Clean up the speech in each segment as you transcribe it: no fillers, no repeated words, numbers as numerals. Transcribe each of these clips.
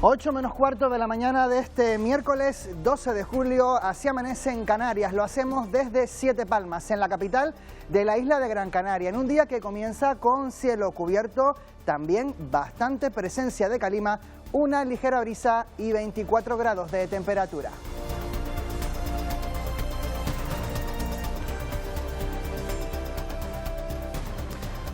8 menos cuarto de la mañana de este miércoles 12 de julio, así amanece en Canarias. Lo hacemos desde Siete Palmas, en la capital de la isla de Gran Canaria, en un día que comienza con cielo cubierto, también bastante presencia de calima, una ligera brisa y 24 grados de temperatura.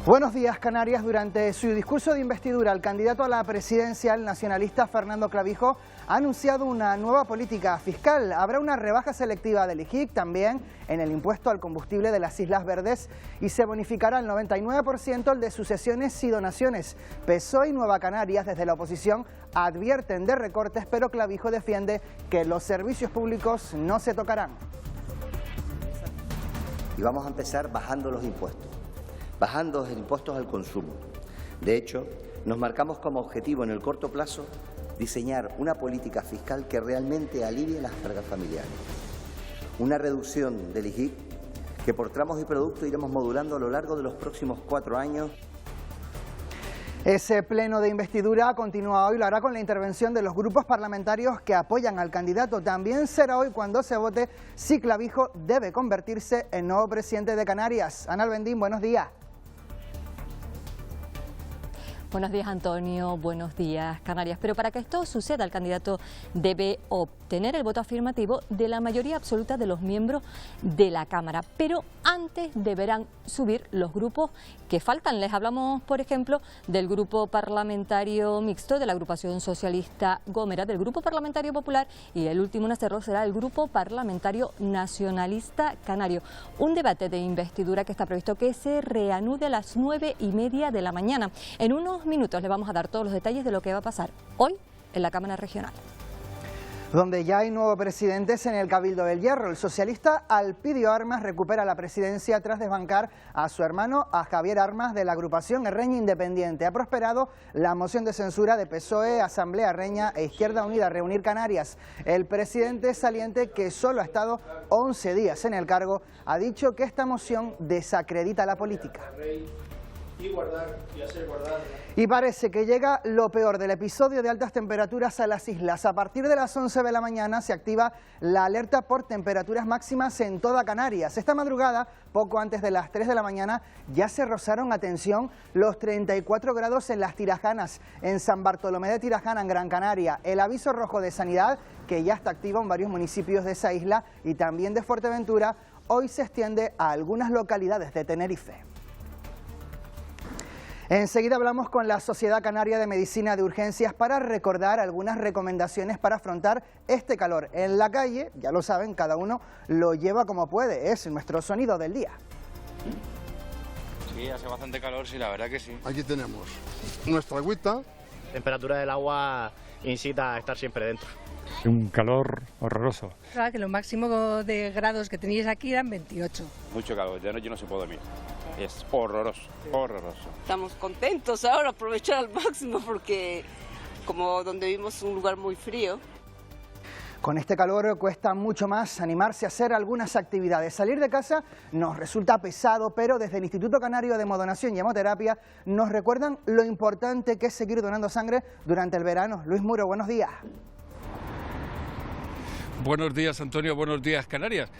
Buenos días, Canarias. Durante su discurso de investidura, el candidato a la presidencia, el nacionalista Fernando Clavijo, ha anunciado una nueva política fiscal. Habrá una rebaja selectiva del IGIC, también en el impuesto al combustible de las Islas Verdes, y se bonificará el 99% el de sucesiones y donaciones. PSOE y Nueva Canarias, desde la oposición, advierten de recortes, pero Clavijo defiende que los servicios públicos no se tocarán. Y vamos a empezar bajando los impuestos. Bajando los impuestos al consumo. De hecho, nos marcamos como objetivo en el corto plazo diseñar una política fiscal que realmente alivie las cargas familiares. Una reducción del IGIC que por tramos y productos iremos modulando a lo largo de los próximos 4 años. Ese pleno de investidura continúa hoy, lo hará con la intervención de los grupos parlamentarios que apoyan al candidato. También será hoy cuando se vote si Clavijo debe convertirse en nuevo presidente de Canarias. Ana Albendín, buenos días. Buenos días, Antonio. Buenos días, Canarias. Pero para que esto suceda, el candidato debe obtener el voto afirmativo de la mayoría absoluta de los miembros de la Cámara. Pero antes deberán subir los grupos que faltan. Les hablamos, por ejemplo, del Grupo Parlamentario Mixto, de la Agrupación Socialista Gómera, del Grupo Parlamentario Popular y el último en hacerlo será el Grupo Parlamentario Nacionalista Canario. Un debate de investidura que está previsto que se reanude a las 9:30 de la mañana. En unos minutos le vamos a dar todos los detalles de lo que va a pasar hoy en la Cámara Regional. Donde ya hay nuevos presidentes en el Cabildo del Hierro. El socialista Alpidio Armas recupera la presidencia tras desbancar a su hermano, a Javier Armas, de la agrupación Erreña Independiente. Ha prosperado la moción de censura de PSOE, Asamblea Erreña e Izquierda Unida, Reunir Canarias. El presidente saliente, que solo ha estado 11 días en el cargo, ha dicho que esta moción desacredita la política. Y parece que llega lo peor del episodio de altas temperaturas a las islas. A partir de las 11 de la mañana se activa la alerta por temperaturas máximas en toda Canarias. Esta madrugada, poco antes de las 3 de la mañana, ya se rozaron, atención, los 34 grados en las Tirajanas, en San Bartolomé de Tirajana, en Gran Canaria. El aviso rojo de sanidad, que ya está activo en varios municipios de esa isla y también de Fuerteventura, hoy se extiende a algunas localidades de Tenerife. Enseguida hablamos con la Sociedad Canaria de Medicina de Urgencias para recordar algunas recomendaciones para afrontar este calor. En la calle, ya lo saben, cada uno lo lleva como puede, es nuestro sonido del día. Sí, hace bastante calor, sí, la verdad que sí. Aquí tenemos nuestra agüita. La temperatura del agua incita a estar siempre dentro. Un calor horroroso. Claro que lo máximo de grados que teníais aquí eran 28. Mucho calor, de noche no se puede dormir. Es horroroso, horroroso. Estamos contentos ahora, aprovechar al máximo porque como donde vivimos es un lugar muy frío. Con este calor cuesta mucho más animarse a hacer algunas actividades. Salir de casa nos resulta pesado, pero desde el Instituto Canario de Hemodonación y Hemoterapia nos recuerdan lo importante que es seguir donando sangre durante el verano. Luis Muro, buenos días. Buenos días, Antonio, buenos días, Canarias.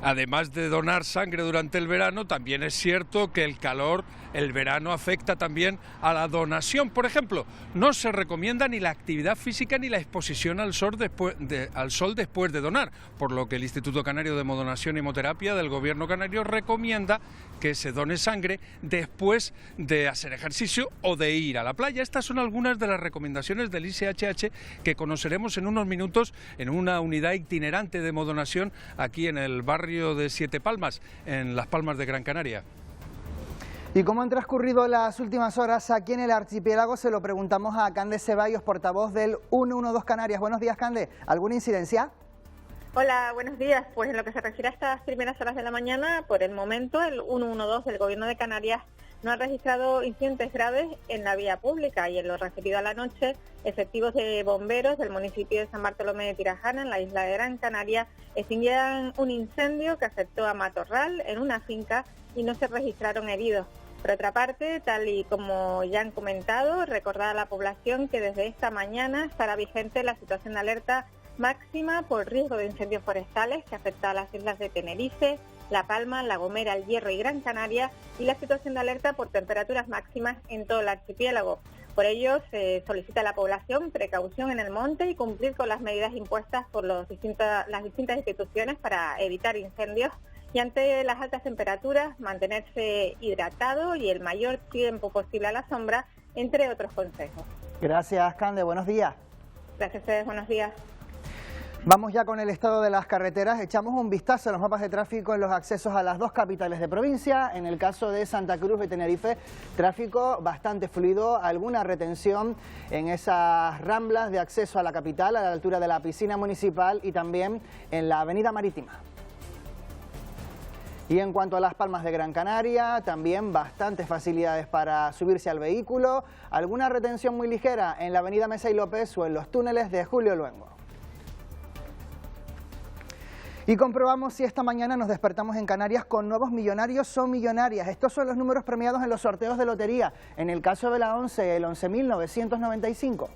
Además de donar sangre durante el verano, también es cierto que el calor, el verano, afecta también a la donación. Por ejemplo, no se recomienda ni la actividad física ni la exposición al sol después de donar, por lo que el Instituto Canario de Hemodonación y Hemoterapia del Gobierno canario recomienda que se done sangre después de hacer ejercicio o de ir a la playa. Estas son algunas de las recomendaciones del ICHH que conoceremos en unos minutos en una unidad itinerante de hemodonación aquí en el barrio de Siete Palmas, en Las Palmas de Gran Canaria. ¿Y cómo han transcurrido las últimas horas aquí en el archipiélago? Se lo preguntamos a Cande Ceballos, portavoz del 112 Canarias. Buenos días, Cande. ¿Alguna incidencia? Hola, buenos días. Pues en lo que se refiere a estas primeras horas de la mañana, por el momento el 112 del Gobierno de Canarias no ha registrado incidentes graves en la vía pública, y en lo referido a la noche, efectivos de bomberos del municipio de San Bartolomé de Tirajana, en la isla de Gran Canaria, extinguían un incendio que afectó a matorral en una finca y no se registraron heridos. Por otra parte, tal y como ya han comentado, recordar a la población que desde esta mañana estará vigente la situación de alerta máxima por riesgo de incendios forestales que afecta a las islas de Tenerife, La Palma, La Gomera, El Hierro y Gran Canaria, y la situación de alerta por temperaturas máximas en todo el archipiélago. Por ello, se solicita a la población precaución en el monte y cumplir con las medidas impuestas por las distintas instituciones para evitar incendios, y ante las altas temperaturas mantenerse hidratado y el mayor tiempo posible a la sombra, entre otros consejos. Gracias, Cande. Buenos días. Gracias a ustedes. Buenos días. Vamos ya con el estado de las carreteras. Echamos un vistazo a los mapas de tráfico en los accesos a las dos capitales de provincia. En el caso de Santa Cruz y Tenerife, tráfico bastante fluido, alguna retención en esas ramblas de acceso a la capital, a la altura de la piscina municipal y también en la avenida Marítima. Y en cuanto a Las Palmas de Gran Canaria, también bastantes facilidades para subirse al vehículo, alguna retención muy ligera en la avenida Mesa y López o en los túneles de Julio Luengo. Y comprobamos si esta mañana nos despertamos en Canarias con nuevos millonarios o millonarias. Estos son los números premiados en los sorteos de lotería. En el caso de la 11, el 11.995.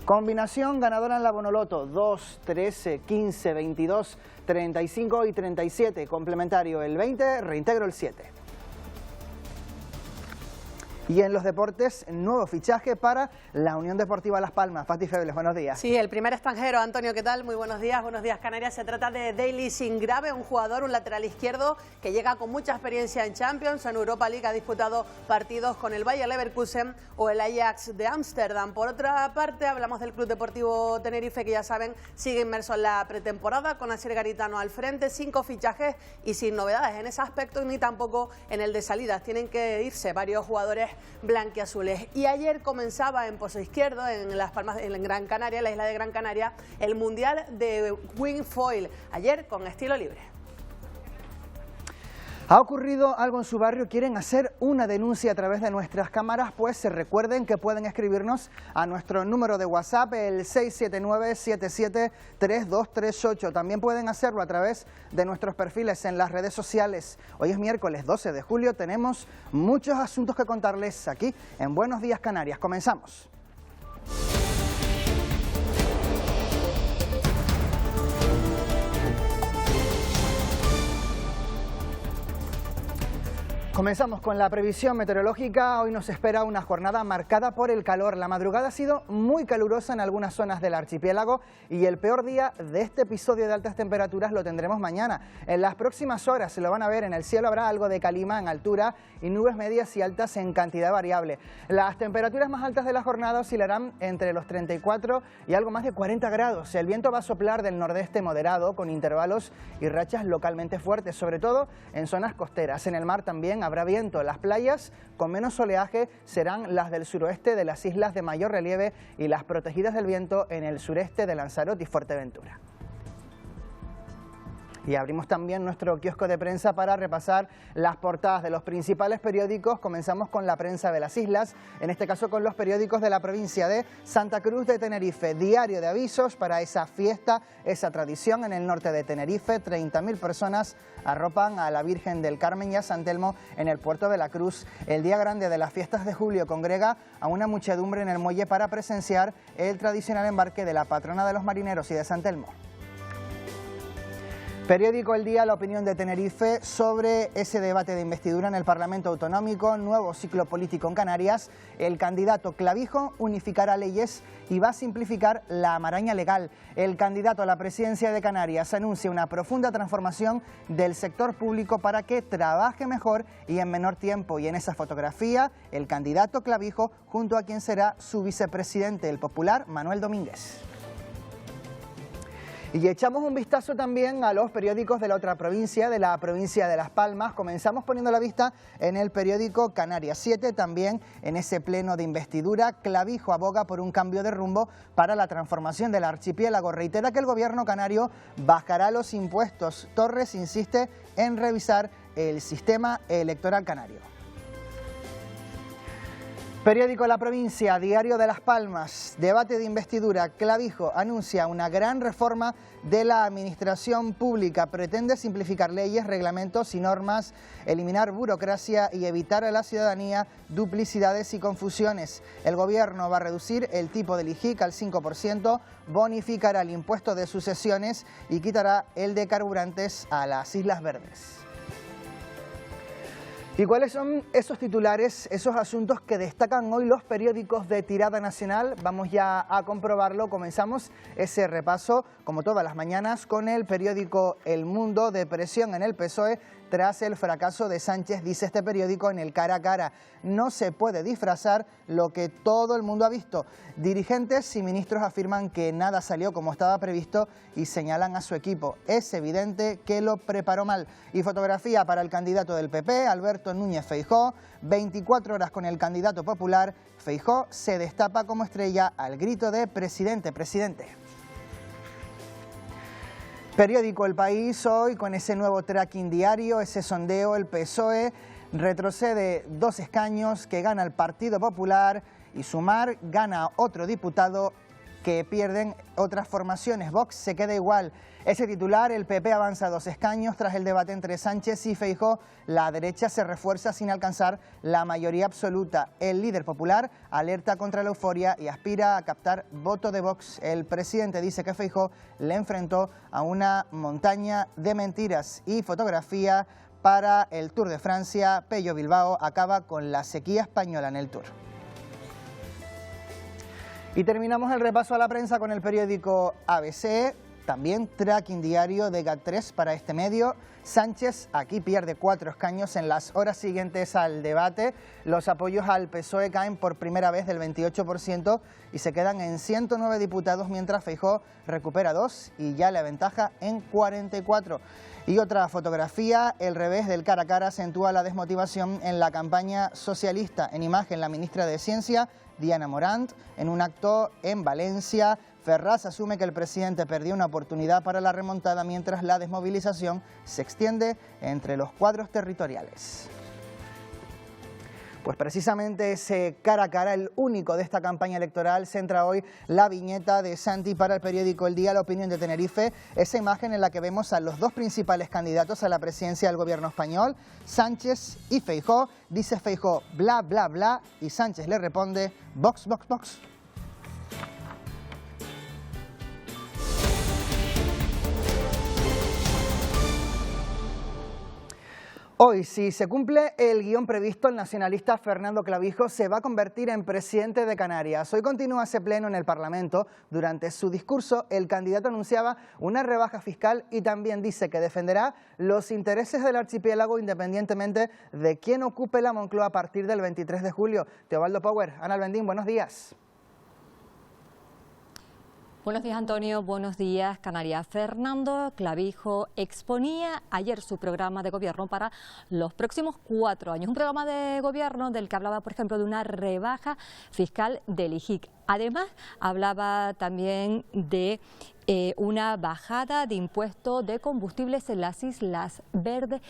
Combinación ganadora en la Bonoloto, 2, 13, 15, 22, 35 y 37. Complementario el 20, reintegro el 7. Y en los deportes, nuevo fichaje para la Unión Deportiva Las Palmas. Pati Febles, buenos días. Sí, el primer extranjero. Antonio, ¿qué tal? Muy buenos días Canarias. Se trata de Daily Singrave, un jugador, un lateral izquierdo que llega con mucha experiencia en Champions, en Europa League, ha disputado partidos con el Bayer Leverkusen o el Ajax de Ámsterdam. Por otra parte, hablamos del Club Deportivo Tenerife, que ya saben, sigue inmerso en la pretemporada con Asier Garitano al frente, 5 fichajes y sin novedades en ese aspecto ni tampoco en el de salidas. Tienen que irse varios jugadores blanquiazules. Y ayer comenzaba en Pozo Izquierdo, en Las Palmas, en Gran Canaria, la isla de Gran Canaria, el Mundial de Wing Foil, ayer con estilo libre. ¿Ha ocurrido algo en su barrio? ¿Quieren hacer una denuncia a través de nuestras cámaras? Pues se recuerden que pueden escribirnos a nuestro número de WhatsApp, el 679-773238. También pueden hacerlo a través de nuestros perfiles en las redes sociales. Hoy es miércoles 12 de julio, tenemos muchos asuntos que contarles aquí en Buenos Días Canarias. Comenzamos. Comenzamos con la previsión meteorológica. Hoy nos espera una jornada marcada por el calor. La madrugada ha sido muy calurosa en algunas zonas del archipiélago y el peor día de este episodio de altas temperaturas lo tendremos mañana. En las próximas horas se lo van a ver, en el cielo habrá algo de calima en altura y nubes medias y altas en cantidad variable. Las temperaturas más altas de la jornada oscilarán entre los 34 y algo más de 40 grados. El viento va a soplar del nordeste moderado con intervalos y rachas localmente fuertes, sobre todo en zonas costeras. En el mar también habrá viento. Las playas con menos oleaje serán las del suroeste de las islas de mayor relieve y las protegidas del viento en el sureste de Lanzarote y Fuerteventura. Y abrimos también nuestro kiosco de prensa para repasar las portadas de los principales periódicos. Comenzamos con la prensa de las islas, en este caso con los periódicos de la provincia de Santa Cruz de Tenerife. Diario de avisos para esa fiesta, esa tradición en el norte de Tenerife. 30.000 personas arropan a la Virgen del Carmen y a San Telmo en el puerto de la Cruz. El día grande de las fiestas de julio congrega a una muchedumbre en el muelle para presenciar el tradicional embarque de la patrona de los marineros y de San Telmo. Periódico El Día, La Opinión de Tenerife sobre ese debate de investidura en el Parlamento Autonómico, nuevo ciclo político en Canarias. El candidato Clavijo unificará leyes y va a simplificar la maraña legal. El candidato a la presidencia de Canarias anuncia una profunda transformación del sector público para que trabaje mejor y en menor tiempo. Y en esa fotografía, el candidato Clavijo junto a quien será su vicepresidente, el popular Manuel Domínguez. Y echamos un vistazo también a los periódicos de la otra provincia, de la provincia de Las Palmas. Comenzamos poniendo la vista en el periódico Canarias 7, también en ese pleno de investidura. Clavijo aboga por un cambio de rumbo para la transformación del archipiélago. Reitera que el gobierno canario bajará los impuestos. Torres insiste en revisar el sistema electoral canario. Periódico La Provincia, Diario de Las Palmas, debate de investidura. Clavijo anuncia una gran reforma de la administración pública. Pretende simplificar leyes, reglamentos y normas, eliminar burocracia y evitar a la ciudadanía duplicidades y confusiones. El gobierno va a reducir el tipo del IGIC al 5%, bonificará el impuesto de sucesiones y quitará el de carburantes a las Islas Verdes. ¿Y cuáles son esos titulares, esos asuntos que destacan hoy los periódicos de tirada nacional? Vamos ya a comprobarlo. Comenzamos ese repaso, como todas las mañanas, con el periódico El Mundo. De presión en el PSOE tras el fracaso de Sánchez, dice este periódico en el cara a cara. No se puede disfrazar lo que todo el mundo ha visto. Dirigentes y ministros afirman que nada salió como estaba previsto y señalan a su equipo. Es evidente que lo preparó mal. Y fotografía para el candidato del PP, Alberto Núñez Feijóo. 24 horas con el candidato popular. Feijóo se destapa como estrella al grito de presidente, presidente. Periódico El País hoy con ese nuevo tracking diario, ese sondeo. El PSOE retrocede 2 escaños que gana el Partido Popular y Sumar gana otro diputado que pierden otras formaciones. Vox se queda igual. Ese titular, el PP avanza 2 escaños tras el debate entre Sánchez y Feijóo. La derecha se refuerza sin alcanzar la mayoría absoluta. El líder popular alerta contra la euforia y aspira a captar voto de Vox. El presidente dice que Feijóo le enfrentó a una montaña de mentiras. Y fotografía para el Tour de Francia. Pello Bilbao acaba con la sequía española en el Tour. Y terminamos el repaso a la prensa con el periódico ABC, también tracking diario de GAT3 para este medio. Sánchez aquí pierde 4 escaños en las horas siguientes al debate. Los apoyos al PSOE caen por primera vez del 28% y se quedan en 109 diputados, mientras Feijóo recupera 2 y ya le aventaja en 44. Y otra fotografía, el revés del cara a cara acentúa la desmotivación en la campaña socialista. En imagen, la ministra de Ciencia, Diana Morant, en un acto en Valencia. Ferraz asume que el presidente perdió una oportunidad para la remontada, mientras la desmovilización se extiende entre los cuadros territoriales. Pues precisamente ese cara a cara, el único de esta campaña electoral, centra hoy la viñeta de Santi para el periódico El Día, La Opinión de Tenerife. Esa imagen en la que vemos a los 2 principales candidatos a la presidencia del gobierno español, Sánchez y Feijóo. Dice Feijóo, bla, bla, bla, y Sánchez le responde, Vox, Vox, Vox. Hoy, si se cumple el guión previsto, el nacionalista Fernando Clavijo se va a convertir en presidente de Canarias. Hoy continúa ese pleno en el Parlamento. Durante su discurso, el candidato anunciaba una rebaja fiscal y también dice que defenderá los intereses del archipiélago independientemente de quién ocupe la Moncloa a partir del 23 de julio. Teobaldo Power, Ana Albendín, buenos días. Buenos días, Antonio. Buenos días, Canarias. Fernando Clavijo exponía ayer su programa de gobierno para los próximos 4 años. Un programa de gobierno del que hablaba, por ejemplo, de una rebaja fiscal del IGIC. Además, hablaba también de una bajada de impuestos de combustibles en las Islas Verdes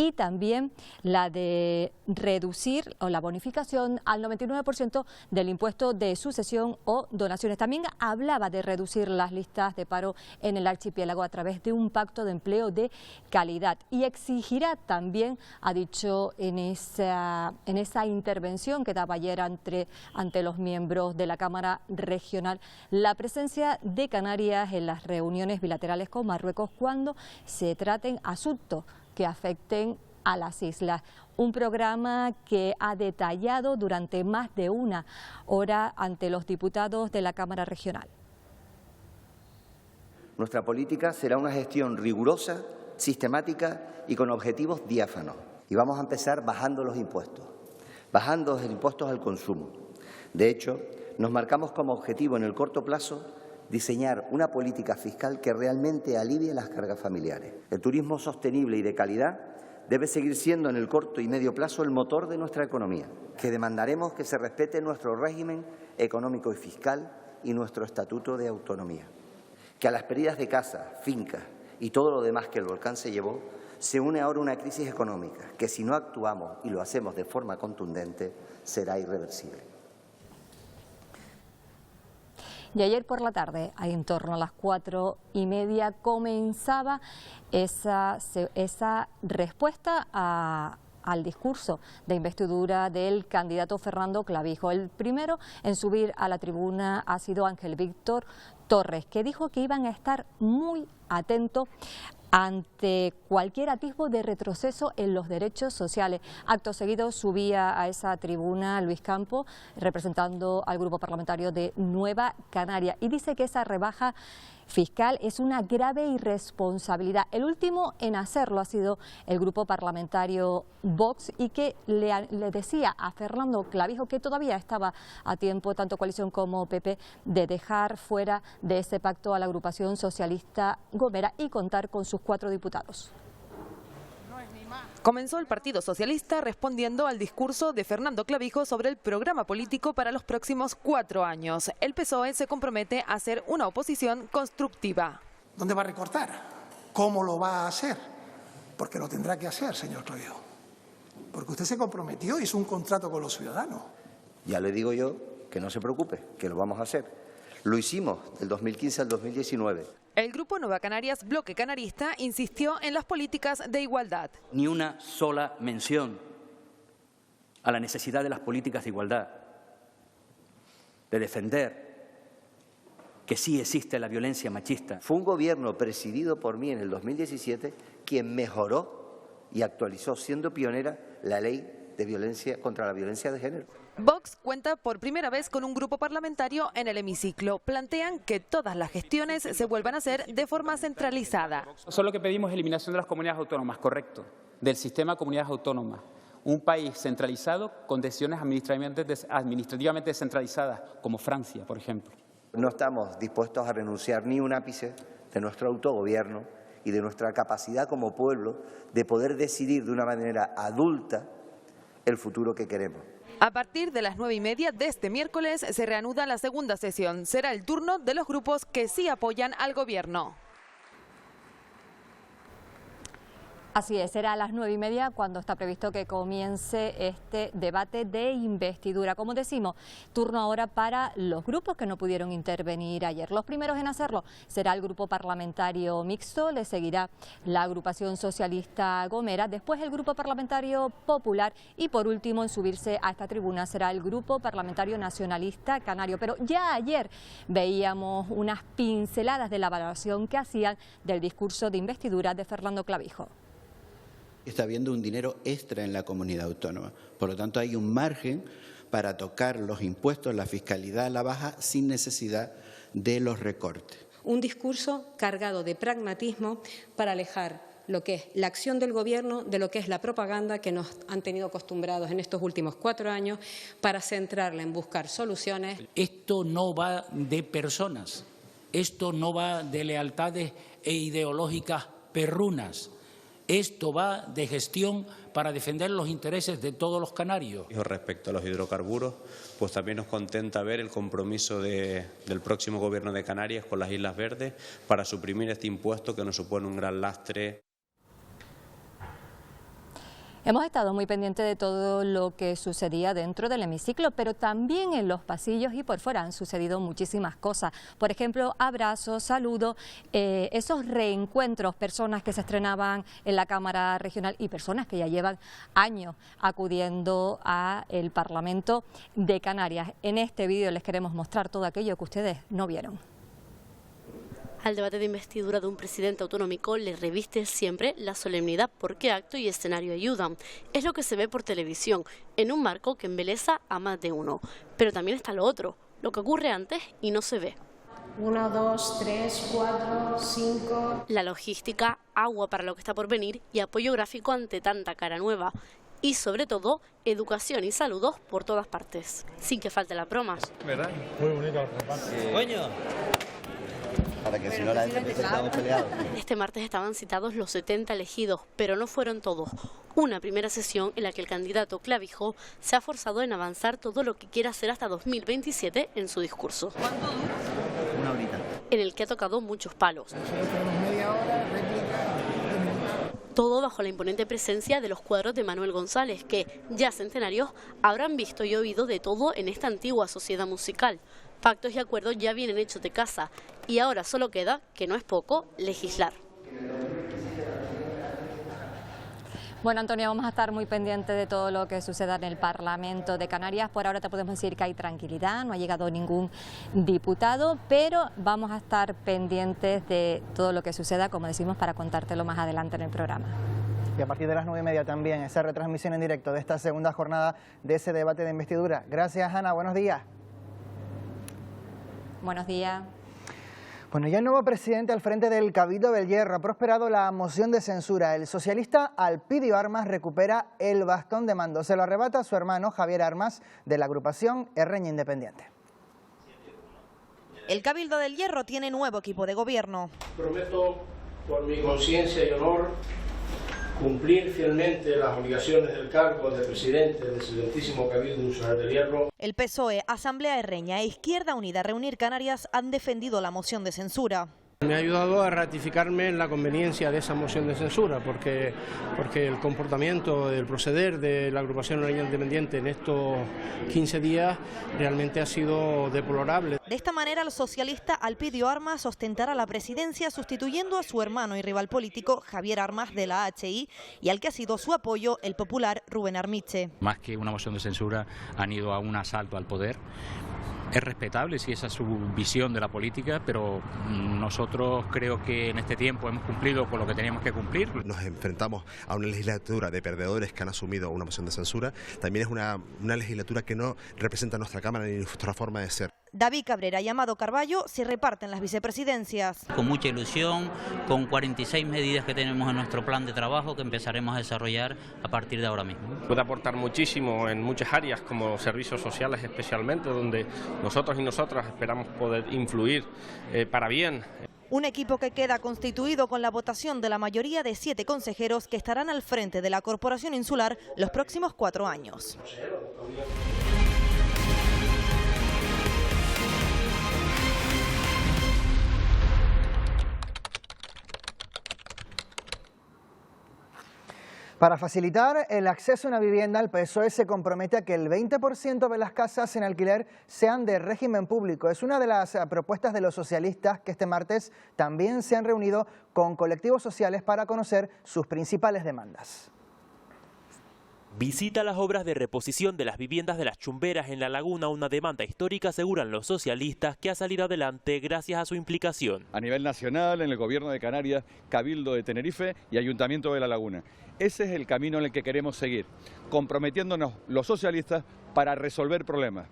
y también la de reducir o la bonificación al 99% del impuesto de sucesión o donaciones. También hablaba de reducir las listas de paro en el archipiélago a través de un pacto de empleo de calidad y exigirá también, ha dicho en esa intervención que daba ayer ante los miembros de la Cámara Regional, la presencia de Canarias en las reuniones bilaterales con Marruecos cuando se traten asuntos que afecten a las islas. Un programa que ha detallado durante más de 1 hora ante los diputados de la Cámara Regional. Nuestra política será una gestión rigurosa, sistemática y con objetivos diáfanos. Y vamos a empezar bajando los impuestos al consumo. De hecho, nos marcamos como objetivo en el corto plazo diseñar una política fiscal que realmente alivie las cargas familiares. El turismo sostenible y de calidad debe seguir siendo en el corto y medio plazo el motor de nuestra economía, que demandaremos que se respete nuestro régimen económico y fiscal y nuestro estatuto de autonomía. Que a las pérdidas de casas, fincas y todo lo demás que el volcán se llevó, se une ahora una crisis económica que si no actuamos y lo hacemos de forma contundente será irreversible. Y ayer por la tarde, ahí en torno a las 4:30, comenzaba esa respuesta al discurso de investidura del candidato Fernando Clavijo. El primero en subir a la tribuna ha sido Ángel Víctor Torres, que dijo que iban a estar muy atentos ante cualquier atisbo de retroceso en los derechos sociales. Acto seguido subía a esa tribuna Luis Campo, representando al grupo parlamentario de Nueva Canaria, y dice que esa rebaja fiscal es una grave irresponsabilidad. El último en hacerlo ha sido el grupo parlamentario Vox, y que le decía a Fernando Clavijo que todavía estaba a tiempo, tanto coalición como PP, de dejar fuera de ese pacto a la agrupación socialista Gomera y contar con sus 4 diputados. Comenzó el Partido Socialista respondiendo al discurso de Fernando Clavijo sobre el programa político para los próximos 4 años. El PSOE se compromete a hacer una oposición constructiva. ¿Dónde va a recortar? ¿Cómo lo va a hacer? Porque lo tendrá que hacer, señor Clavijo. Porque usted se comprometió, hizo un contrato con los ciudadanos. Ya le digo yo que no se preocupe, que lo vamos a hacer. Lo hicimos del 2015 al 2019. El grupo Nueva Canarias, bloque canarista, insistió en las políticas de igualdad. Ni una sola mención a la necesidad de las políticas de igualdad, de defender que sí existe la violencia machista. Fue un gobierno presidido por mí en el 2017 quien mejoró y actualizó, siendo pionera, la ley de violencia contra la violencia de género. Vox cuenta por primera vez con un grupo parlamentario en el hemiciclo. Plantean que todas las gestiones se vuelvan a hacer de forma centralizada. Solo que pedimos eliminación de las comunidades autónomas, correcto, del sistema de comunidades autónomas. Un país centralizado con decisiones administrativamente descentralizadas, como Francia, por ejemplo. No estamos dispuestos a renunciar ni un ápice de nuestro autogobierno y de nuestra capacidad como pueblo de poder decidir de una manera adulta el futuro que queremos. A partir de las 9:30 de este miércoles se reanuda la segunda sesión. Será el turno de los grupos que sí apoyan al gobierno. Así es, será a las 9:30 cuando está previsto que comience este debate de investidura. Como decimos, turno ahora para los grupos que no pudieron intervenir ayer. Los primeros en hacerlo será el grupo parlamentario mixto, le seguirá la agrupación socialista Gomera, después el grupo parlamentario popular y por último en subirse a esta tribuna será el grupo parlamentario nacionalista canario. Pero ya ayer veíamos unas pinceladas de la valoración que hacían del discurso de investidura de Fernando Clavijo. Está habiendo un dinero extra en la comunidad autónoma. Por lo tanto, hay un margen para tocar los impuestos, la fiscalidad a la baja, sin necesidad de los recortes. Un discurso cargado de pragmatismo para alejar lo que es la acción del Gobierno de lo que es la propaganda que nos han tenido acostumbrados en estos últimos 4 años, para centrarla en buscar soluciones. Esto no va de personas, esto no va de lealtades e ideológicas perrunas. Esto va de gestión para defender los intereses de todos los canarios. Respecto a los hidrocarburos, pues también nos contenta ver el compromiso del próximo Gobierno de Canarias con las Islas Verdes para suprimir este impuesto que nos supone un gran lastre. Hemos estado muy pendientes de todo lo que sucedía dentro del hemiciclo, pero también en los pasillos y por fuera han sucedido muchísimas cosas. Por ejemplo, abrazos, saludos, esos reencuentros, personas que se estrenaban en la Cámara Regional y personas que ya llevan años acudiendo al Parlamento de Canarias. En este vídeo les queremos mostrar todo aquello que ustedes no vieron. Al debate de investidura de un presidente autonómico le reviste siempre la solemnidad porque acto y escenario ayudan. Es lo que se ve por televisión, en un marco que embeleza a más de uno. Pero también está lo otro, lo que ocurre antes y no se ve. 1, 2, 3, 4, 5... La logística, agua para lo que está por venir y apoyo gráfico ante tanta cara nueva. Y sobre todo, educación y saludos por todas partes, sin que falte las bromas. ¿Verdad? Muy bonito el reparto. ¡Coño! Para que si no la gente piense que estamos peleados. Este martes estaban citados los 70 elegidos, pero no fueron todos. Una primera sesión en la que el candidato Clavijo se ha forzado en avanzar todo lo que quiere hacer hasta 2027 en su discurso. ¿Cuánto dura? 1 horita. En el que ha tocado muchos palos. Todo bajo la imponente presencia de los cuadros de Manuel González, que, ya centenarios, habrán visto y oído de todo en esta antigua sociedad musical. Pactos y acuerdos ya vienen hechos de casa y ahora solo queda, que no es poco, legislar. Bueno, Antonio, vamos a estar muy pendientes de todo lo que suceda en el Parlamento de Canarias. Por ahora te podemos decir que hay tranquilidad, no ha llegado ningún diputado, pero vamos a estar pendientes de todo lo que suceda, como decimos, para contártelo más adelante en el programa. Y a partir de las 9:30 también esa retransmisión en directo de esta segunda jornada de ese debate de investidura. Gracias, Ana. Buenos días. Buenos días. Bueno, ya el nuevo presidente al frente del Cabildo del Hierro ha prosperado la moción de censura. El socialista Alpidio Armas recupera el bastón de mando. Se lo arrebata a su hermano Javier Armas de la agrupación Erreña Independiente. El Cabildo del Hierro tiene nuevo equipo de gobierno. Prometo, por mi conciencia y honor, cumplir fielmente las obligaciones del cargo de presidente del excelentísimo Cabildo Insular del Hierro. El PSOE, Asamblea Erreña e Izquierda Unida Reunir Canarias han defendido la moción de censura. Me ha ayudado a ratificarme en la conveniencia de esa moción de censura, porque el comportamiento, el proceder de la agrupación Erreña Independiente en estos 15 días realmente ha sido deplorable. De esta manera, el socialista Alpidio Armas ostentará la presidencia sustituyendo a su hermano y rival político Javier Armas de la HI y al que ha sido su apoyo el popular Rubén Armiche. Más que una moción de censura, han ido a un asalto al poder. Es respetable si esa es su visión de la política, pero nosotros creo que en este tiempo hemos cumplido con lo que teníamos que cumplir. Nos enfrentamos a una legislatura de perdedores que han asumido una moción de censura. También es una legislatura que no representa nuestra Cámara ni nuestra forma de ser. David Cabrera y Amado Carballo se reparten las vicepresidencias. Con mucha ilusión, con 46 medidas que tenemos en nuestro plan de trabajo que empezaremos a desarrollar a partir de ahora mismo. Puede aportar muchísimo en muchas áreas, como servicios sociales especialmente, donde nosotros y nosotras esperamos poder influir para bien. Un equipo que queda constituido con la votación de la mayoría de 7 consejeros que estarán al frente de la Corporación Insular los próximos 4 años. Para facilitar el acceso a una vivienda, el PSOE se compromete a que el 20% de las casas en alquiler sean de régimen público. Es una de las propuestas de los socialistas que este martes también se han reunido con colectivos sociales para conocer sus principales demandas. Visita las obras de reposición de las viviendas de las Chumberas en La Laguna, una demanda histórica, aseguran los socialistas, que ha salido adelante gracias a su implicación. A nivel nacional, en el Gobierno de Canarias, Cabildo de Tenerife y Ayuntamiento de La Laguna. Ese es el camino en el que queremos seguir, comprometiéndonos los socialistas para resolver problemas.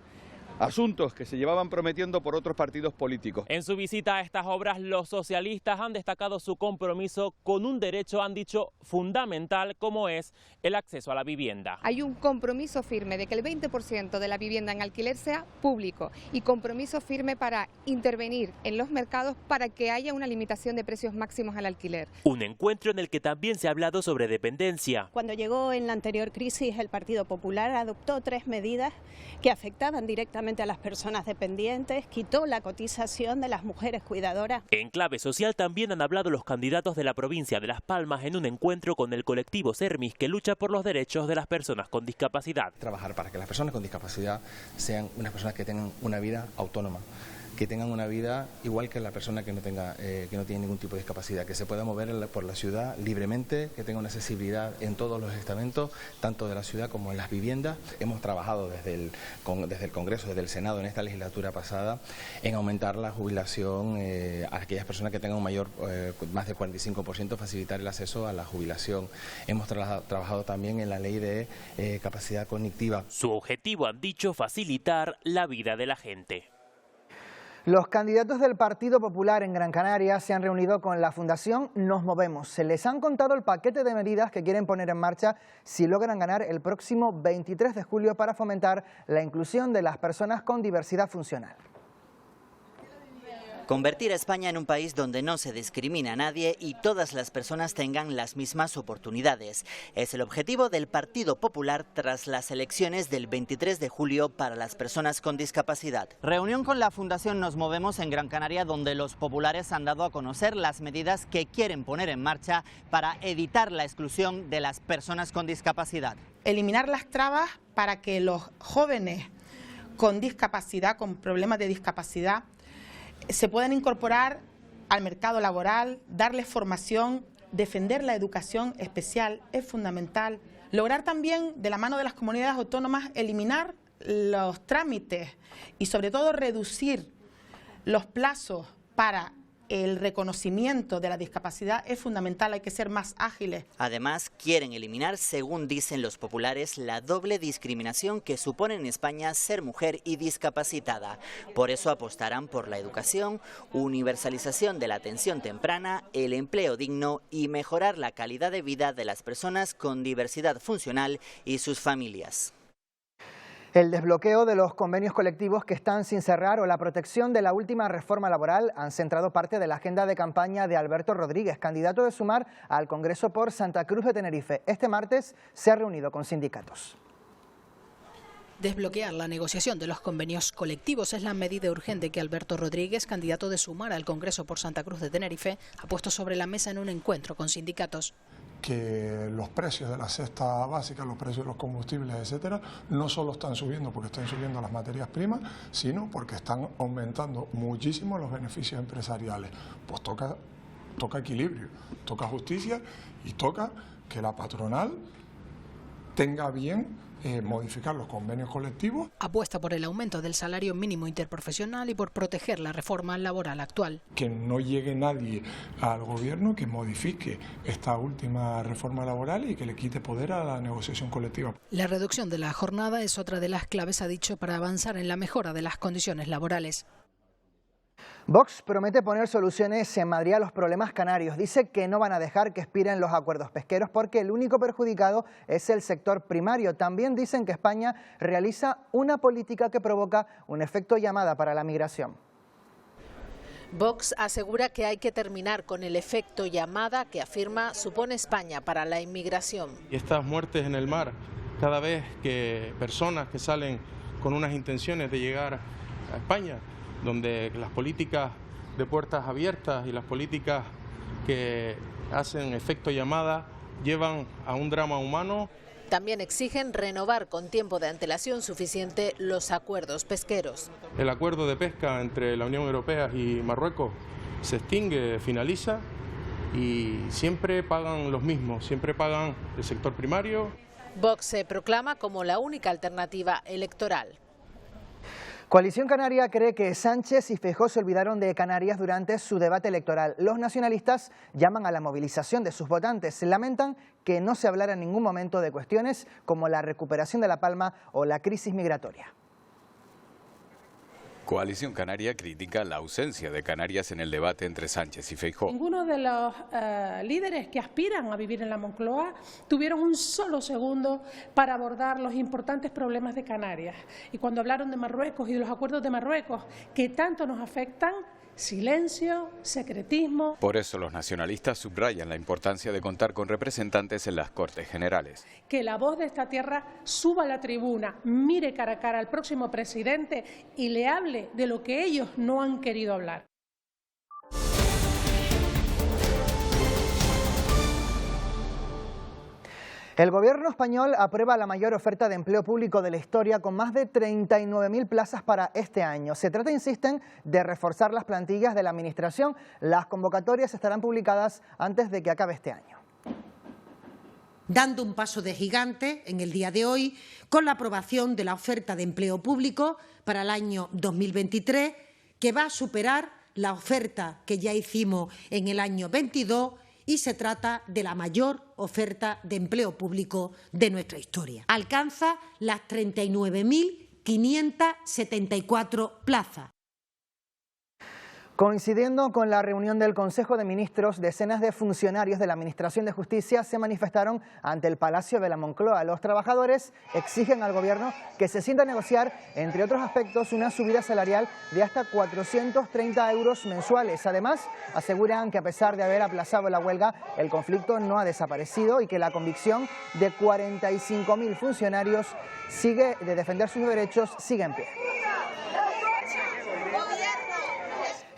Asuntos que se llevaban prometiendo por otros partidos políticos. En su visita a estas obras, los socialistas han destacado su compromiso con un derecho, han dicho, fundamental, como es el acceso a la vivienda. Hay un compromiso firme de que el 20% de la vivienda en alquiler sea público y compromiso firme para intervenir en los mercados para que haya una limitación de precios máximos al alquiler. Un encuentro en el que también se ha hablado sobre dependencia. Cuando llegó en la anterior crisis, el Partido Popular adoptó 3 medidas que afectaban directamente a las personas dependientes, quitó la cotización de las mujeres cuidadoras. En clave social también han hablado los candidatos de la provincia de Las Palmas en un encuentro con el colectivo Sermis, que lucha por los derechos de las personas con discapacidad. Trabajar para que las personas con discapacidad sean unas personas que tengan una vida autónoma, que tengan una vida igual que la persona que no tiene ningún tipo de discapacidad, que se pueda mover por la ciudad libremente, que tenga una accesibilidad en todos los estamentos, tanto de la ciudad como en las viviendas. Hemos trabajado desde el Congreso, desde el Senado en esta legislatura pasada, en aumentar la jubilación a aquellas personas que tengan más del 45%, facilitar el acceso a la jubilación. Hemos trabajado también en la ley de capacidad cognitiva. Su objetivo, han dicho, facilitar la vida de la gente. Los candidatos del Partido Popular en Gran Canaria se han reunido con la Fundación Nos Movemos. Se les han contado el paquete de medidas que quieren poner en marcha si logran ganar el próximo 23 de julio para fomentar la inclusión de las personas con diversidad funcional. Convertir a España en un país donde no se discrimina a nadie y todas las personas tengan las mismas oportunidades. Es el objetivo del Partido Popular tras las elecciones del 23 de julio para las personas con discapacidad. Reunión con la Fundación Nos Movemos en Gran Canaria, donde los populares han dado a conocer las medidas que quieren poner en marcha para evitar la exclusión de las personas con discapacidad. Eliminar las trabas para que los jóvenes con discapacidad, con problemas de discapacidad, se puedan incorporar al mercado laboral, darles formación, defender la educación especial es fundamental. Lograr también, de la mano de las comunidades autónomas, eliminar los trámites y sobre todo reducir los plazos para el reconocimiento de la discapacidad es fundamental, hay que ser más ágiles. Además, quieren eliminar, según dicen los populares, la doble discriminación que supone en España ser mujer y discapacitada. Por eso apostarán por la educación, universalización de la atención temprana, el empleo digno y mejorar la calidad de vida de las personas con diversidad funcional y sus familias. El desbloqueo de los convenios colectivos que están sin cerrar o la protección de la última reforma laboral han centrado parte de la agenda de campaña de Alberto Rodríguez, candidato de Sumar al Congreso por Santa Cruz de Tenerife. Este martes se ha reunido con sindicatos. Desbloquear la negociación de los convenios colectivos es la medida urgente que Alberto Rodríguez, candidato de Sumar al Congreso por Santa Cruz de Tenerife, ha puesto sobre la mesa en un encuentro con sindicatos. Que los precios de la cesta básica, los precios de los combustibles, etcétera, no solo están subiendo porque están subiendo las materias primas, sino porque están aumentando muchísimo los beneficios empresariales. Pues toca equilibrio, toca justicia y toca que la patronal tenga bien modificar los convenios colectivos. Apuesta por el aumento del salario mínimo interprofesional y por proteger la reforma laboral actual. Que no llegue nadie al gobierno que modifique esta última reforma laboral y que le quite poder a la negociación colectiva. La reducción de la jornada es otra de las claves, ha dicho, para avanzar en la mejora de las condiciones laborales. Vox promete poner soluciones en Madrid a los problemas canarios. Dice que no van a dejar que expiren los acuerdos pesqueros porque el único perjudicado es el sector primario. También dicen que España realiza una política que provoca un efecto llamada para la migración. Vox asegura que hay que terminar con el efecto llamada que afirma supone España para la inmigración. Y estas muertes en el mar, cada vez que personas que salen con unas intenciones de llegar a España, donde las políticas de puertas abiertas y las políticas que hacen efecto llamada llevan a un drama humano. También exigen renovar con tiempo de antelación suficiente los acuerdos pesqueros. El acuerdo de pesca entre la Unión Europea y Marruecos se extingue, finaliza y siempre pagan los mismos, siempre pagan el sector primario. Vox se proclama como la única alternativa electoral. Coalición Canaria cree que Sánchez y Feijóo se olvidaron de Canarias durante su debate electoral. Los nacionalistas llaman a la movilización de sus votantes. Lamentan que no se hablara en ningún momento de cuestiones como la recuperación de La Palma o la crisis migratoria. Coalición Canaria critica la ausencia de Canarias en el debate entre Sánchez y Feijóo. Ninguno de los líderes que aspiran a vivir en la Moncloa tuvieron un solo segundo para abordar los importantes problemas de Canarias. Y cuando hablaron de Marruecos y de los acuerdos de Marruecos, que tanto nos afectan, silencio, secretismo. Por eso los nacionalistas subrayan la importancia de contar con representantes en las Cortes Generales. Que la voz de esta tierra suba a la tribuna, mire cara a cara al próximo presidente y le hable de lo que ellos no han querido hablar. El gobierno español aprueba la mayor oferta de empleo público de la historia con más de 39.000 plazas para este año. Se trata, insisten, de reforzar las plantillas de la administración. Las convocatorias estarán publicadas antes de que acabe este año. Dando un paso de gigante en el día de hoy con la aprobación de la oferta de empleo público para el año 2023, que va a superar la oferta que ya hicimos en el año 22, y se trata de la mayor oferta de empleo público de nuestra historia. Alcanza las 39.574 plazas. Coincidiendo con la reunión del Consejo de Ministros, decenas de funcionarios de la Administración de Justicia se manifestaron ante el Palacio de la Moncloa. Los trabajadores exigen al Gobierno que se sienta a negociar, entre otros aspectos, una subida salarial de hasta 430 euros mensuales. Además, aseguran que a pesar de haber aplazado la huelga, el conflicto no ha desaparecido y que la convicción de 45.000 funcionarios de defender sus derechos sigue en pie.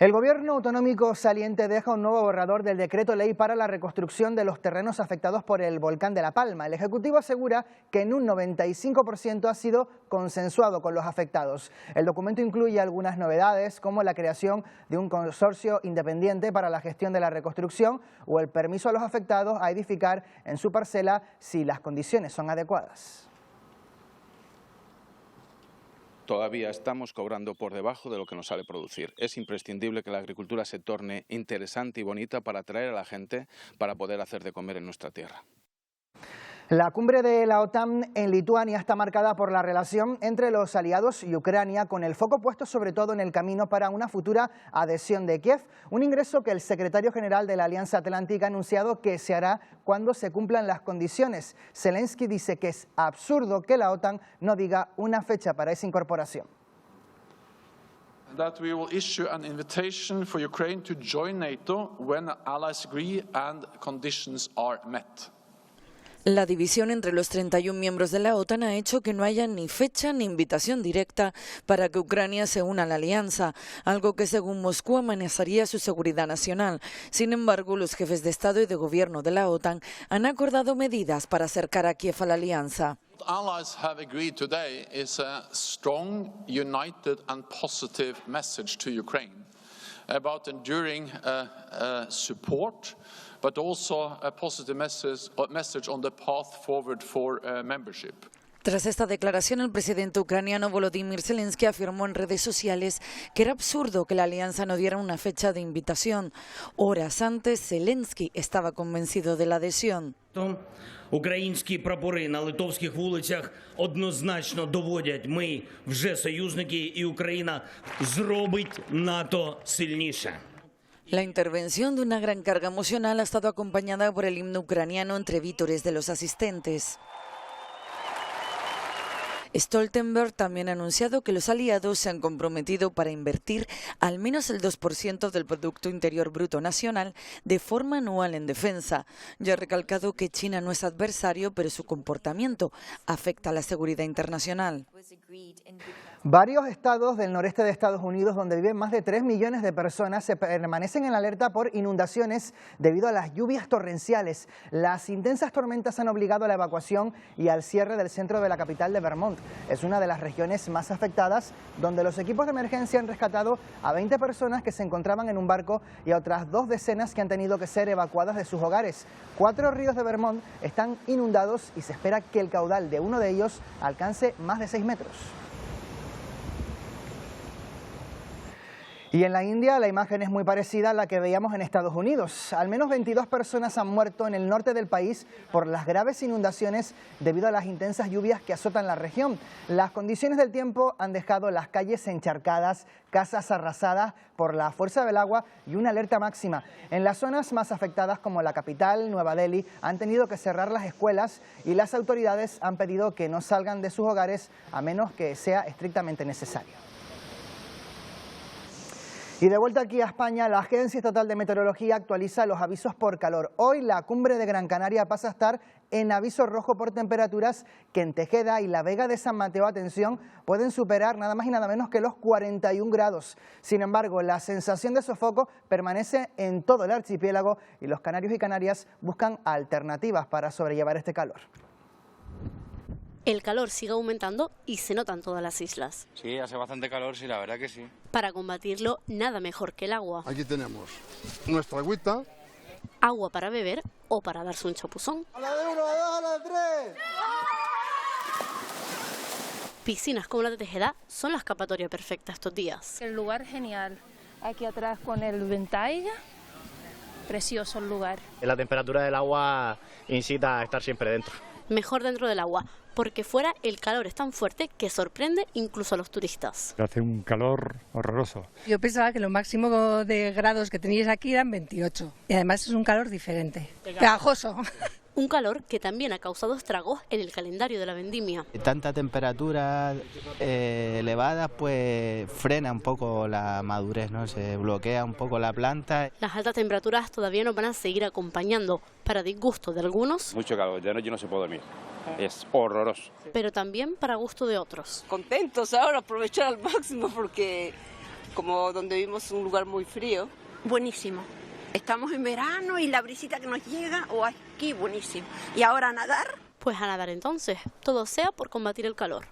El Gobierno autonómico saliente deja un nuevo borrador del decreto ley para la reconstrucción de los terrenos afectados por el volcán de La Palma. El Ejecutivo asegura que en un 95% ha sido consensuado con los afectados. El documento incluye algunas novedades como la creación de un consorcio independiente para la gestión de la reconstrucción o el permiso a los afectados a edificar en su parcela si las condiciones son adecuadas. Todavía estamos cobrando por debajo de lo que nos sale producir. Es imprescindible que la agricultura se torne interesante y bonita para atraer a la gente para poder hacer de comer en nuestra tierra. La cumbre de la OTAN en Lituania está marcada por la relación entre los aliados y Ucrania, con el foco puesto sobre todo en el camino para una futura adhesión de Kiev, un ingreso que el secretario general de la Alianza Atlántica ha anunciado que se hará cuando se cumplan las condiciones. Zelensky dice que es absurdo que la OTAN no diga una fecha para esa incorporación. That we will issue an invitation for Ukraine to join NATO when allies agree and conditions are met. La división entre los 31 miembros de la OTAN ha hecho que no haya ni fecha ni invitación directa para que Ucrania se una a la alianza, algo que según Moscú amenazaría su seguridad nacional. Sin embargo, los jefes de Estado y de Gobierno de la OTAN han acordado medidas para acercar a Kiev a la alianza. Allies have agreed today is a strong, united and positive message to Ukraine about enduring support, but also a positive message on the path forward for membership. Tras esta declaración, el presidente ucraniano Volodymyr Zelensky afirmó en redes sociales que era absurdo que la alianza no diera una fecha de invitación. Horas antes, Zelensky estaba convencido de la adhesión. Українські прапори на литовських вулицях однозначно доводять: ми вже союзники і Україна зробить НАТО сильніше. La intervención de una gran carga emocional ha estado acompañada por el himno ucraniano entre vítores de los asistentes. Stoltenberg también ha anunciado que los aliados se han comprometido para invertir al menos el 2% del Producto Interior Bruto Nacional de forma anual en defensa. Ya ha recalcado que China no es adversario, pero su comportamiento afecta a la seguridad internacional. Varios estados del noreste de Estados Unidos, donde viven más de 3 millones de personas, se permanecen en alerta por inundaciones debido a las lluvias torrenciales. Las intensas tormentas han obligado a la evacuación y al cierre del centro de la capital de Vermont. Es una de las regiones más afectadas, donde los equipos de emergencia han rescatado a 20 personas que se encontraban en un barco y a otras 2 decenas que han tenido que ser evacuadas de sus hogares. 4 ríos de Vermont están inundados y se espera que el caudal de uno de ellos alcance más de 6 metros. Y en la India la imagen es muy parecida a la que veíamos en Estados Unidos. Al menos 22 personas han muerto en el norte del país por las graves inundaciones debido a las intensas lluvias que azotan la región. Las condiciones del tiempo han dejado las calles encharcadas, casas arrasadas por la fuerza del agua y una alerta máxima. En las zonas más afectadas, como la capital, Nueva Delhi, han tenido que cerrar las escuelas y las autoridades han pedido que no salgan de sus hogares a menos que sea estrictamente necesario. Y de vuelta aquí a España, la Agencia Estatal de Meteorología actualiza los avisos por calor. Hoy la cumbre de Gran Canaria pasa a estar en aviso rojo por temperaturas que en Tejeda y la Vega de San Mateo, atención, pueden superar nada más y nada menos que los 41 grados. Sin embargo, la sensación de sofoco permanece en todo el archipiélago y los canarios y canarias buscan alternativas para sobrellevar este calor. El calor sigue aumentando y se nota en todas las islas. Sí, hace bastante calor, sí, la verdad que sí. Para combatirlo, nada mejor que el agua. Aquí tenemos nuestra agüita. Agua para beber o para darse un chapuzón. ¡A la de 1, a la 2, a la de 3! Piscinas como la de Tejeda son la escapatoria perfecta estos días. El lugar genial. Aquí atrás con el ventalla. Precioso el lugar. La temperatura del agua incita a estar siempre dentro. Mejor dentro del agua, porque fuera el calor es tan fuerte que sorprende incluso a los turistas. Hace un calor horroroso. Yo pensaba que lo máximo de grados que teníais aquí eran 28 y además es un calor diferente, pegajoso. Un calor que también ha causado estragos en el calendario de la vendimia. Tanta temperatura elevada pues frena un poco la madurez, ¿no? Se bloquea un poco la planta. Las altas temperaturas todavía nos van a seguir acompañando, para disgusto de algunos. Mucho calor, de noche no se puede dormir. Es horroroso. Pero también para gusto de otros. Contentos ahora, aprovechar al máximo porque como donde vivimos es un lugar muy frío. Buenísimo. Estamos en verano y la brisita que nos llega, o aquí, buenísimo. ¿Y ahora a nadar? Pues a nadar entonces, todo sea por combatir el calor.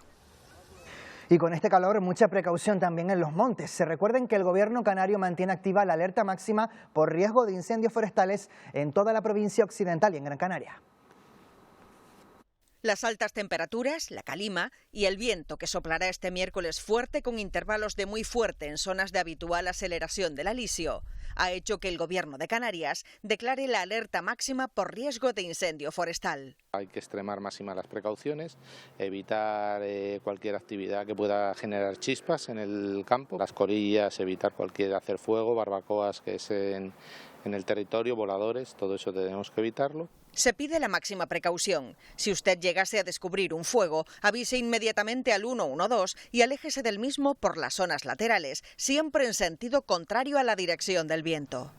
Y con este calor, mucha precaución también en los montes. Se recuerden que el gobierno canario mantiene activa la alerta máxima por riesgo de incendios forestales en toda la provincia occidental y en Gran Canaria. Las altas temperaturas, la calima y el viento que soplará este miércoles fuerte con intervalos de muy fuerte en zonas de habitual aceleración del alisio ha hecho que el Gobierno de Canarias declare la alerta máxima por riesgo de incendio forestal. Hay que extremar máximas las precauciones, evitar cualquier actividad que pueda generar chispas en el campo, las corillas, evitar cualquier hacer fuego, barbacoas que es en el territorio, voladores, todo eso tenemos que evitarlo. Se pide la máxima precaución. Si usted llegase a descubrir un fuego, avise inmediatamente al 112 y aléjese del mismo por las zonas laterales, siempre en sentido contrario a la dirección del viento.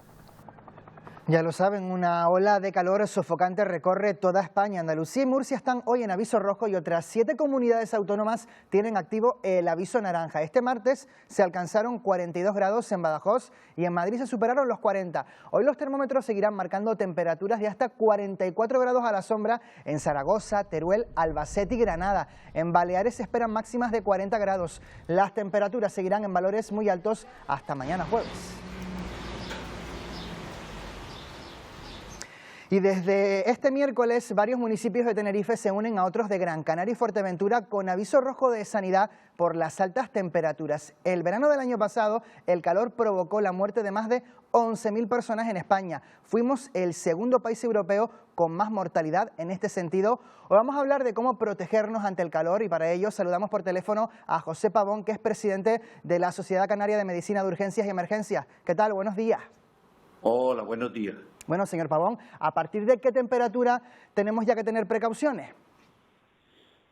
Ya lo saben, una ola de calor sofocante recorre toda España. Andalucía y Murcia están hoy en aviso rojo y otras 7 comunidades autónomas tienen activo el aviso naranja. Este martes se alcanzaron 42 grados en Badajoz y en Madrid se superaron los 40. Hoy los termómetros seguirán marcando temperaturas de hasta 44 grados a la sombra en Zaragoza, Teruel, Albacete y Granada. En Baleares se esperan máximas de 40 grados. Las temperaturas seguirán en valores muy altos hasta mañana jueves. Y desde este miércoles, varios municipios de Tenerife se unen a otros de Gran Canaria y Fuerteventura con aviso rojo de sanidad por las altas temperaturas. El verano del año pasado, el calor provocó la muerte de más de 11.000 personas en España. Fuimos el segundo país europeo con más mortalidad en este sentido. Hoy vamos a hablar de cómo protegernos ante el calor y para ello saludamos por teléfono a José Pavón, que es presidente de la Sociedad Canaria de Medicina de Urgencias y Emergencias. ¿Qué tal? Buenos días. Hola, buenos días. Bueno, señor Pavón, ¿a partir de qué temperatura tenemos ya que tener precauciones?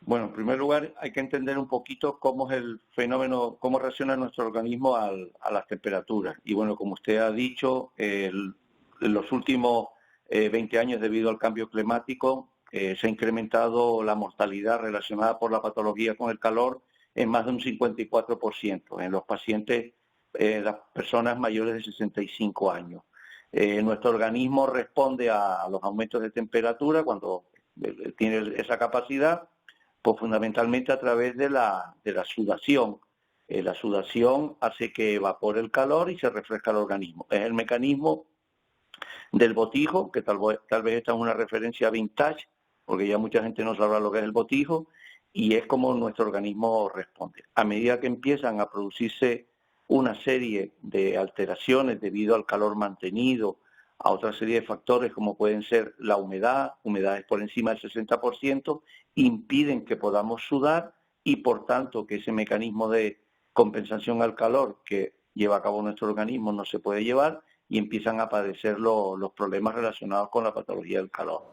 Bueno, en primer lugar hay que entender un poquito cómo es el fenómeno, cómo reacciona nuestro organismo a las temperaturas. Y bueno, como usted ha dicho, en los últimos 20 años debido al cambio climático se ha incrementado la mortalidad relacionada por la patología con el calor en más de un 54% en los pacientes, las personas mayores de 65 años. Nuestro organismo responde a los aumentos de temperatura cuando tiene esa capacidad, pues fundamentalmente a través de la sudación. La sudación hace que evapore el calor y se refresca el organismo. Es el mecanismo del botijo, que tal vez esta es una referencia vintage, porque ya mucha gente no sabrá lo que es el botijo, y es como nuestro organismo responde. A medida que empiezan a producirse una serie de alteraciones debido al calor mantenido, a otra serie de factores como pueden ser la humedad, humedades por encima del 60%, impiden que podamos sudar y por tanto que ese mecanismo de compensación al calor que lleva a cabo nuestro organismo no se puede llevar y empiezan a padecer los problemas relacionados con la patología del calor.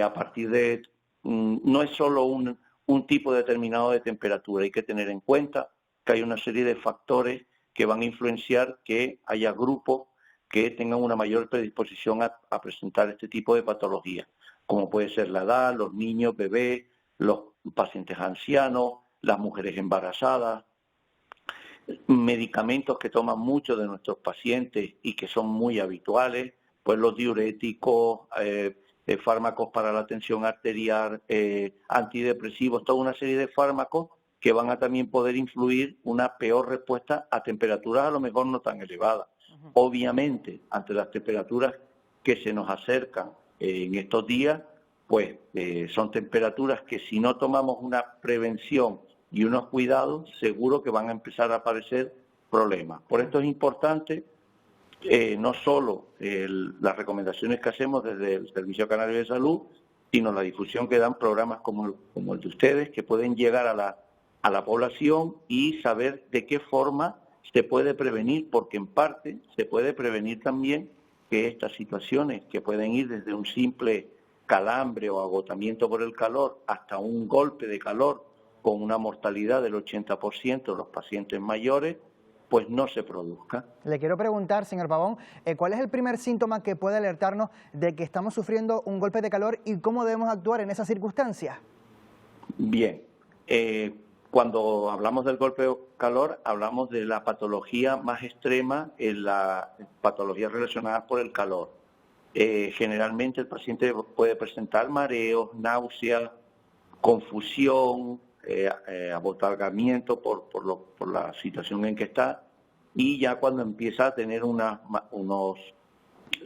A partir de, no es solo un tipo determinado de temperatura, hay que tener en cuenta que hay una serie de factores que van a influenciar que haya grupos que tengan una mayor predisposición a presentar este tipo de patologías, como puede ser la edad, los niños, bebés, los pacientes ancianos, las mujeres embarazadas, medicamentos que toman muchos de nuestros pacientes y que son muy habituales, pues los diuréticos, fármacos para la tensión arterial, antidepresivos, toda una serie de fármacos que van a también poder influir una peor respuesta a temperaturas a lo mejor no tan elevadas. Obviamente, ante las temperaturas que se nos acercan en estos días, pues son temperaturas que si no tomamos una prevención y unos cuidados, seguro que van a empezar a aparecer problemas. Por esto es importante no solo las recomendaciones que hacemos desde el Servicio Canario de Salud, sino la difusión que dan programas como el de ustedes, que pueden llegar a la población y saber de qué forma se puede prevenir, porque en parte se puede prevenir también que estas situaciones que pueden ir desde un simple calambre o agotamiento por el calor hasta un golpe de calor con una mortalidad del 80% de los pacientes mayores, pues no se produzca. Le quiero preguntar, señor Pavón, ¿cuál es el primer síntoma que puede alertarnos de que estamos sufriendo un golpe de calor y cómo debemos actuar en esas circunstancias? Bien, cuando hablamos del golpe de calor, hablamos de la patología más extrema en las patologías relacionadas por el calor. Generalmente el paciente puede presentar mareos, náuseas, confusión, abotargamiento por la situación en que está, y ya cuando empieza a tener unos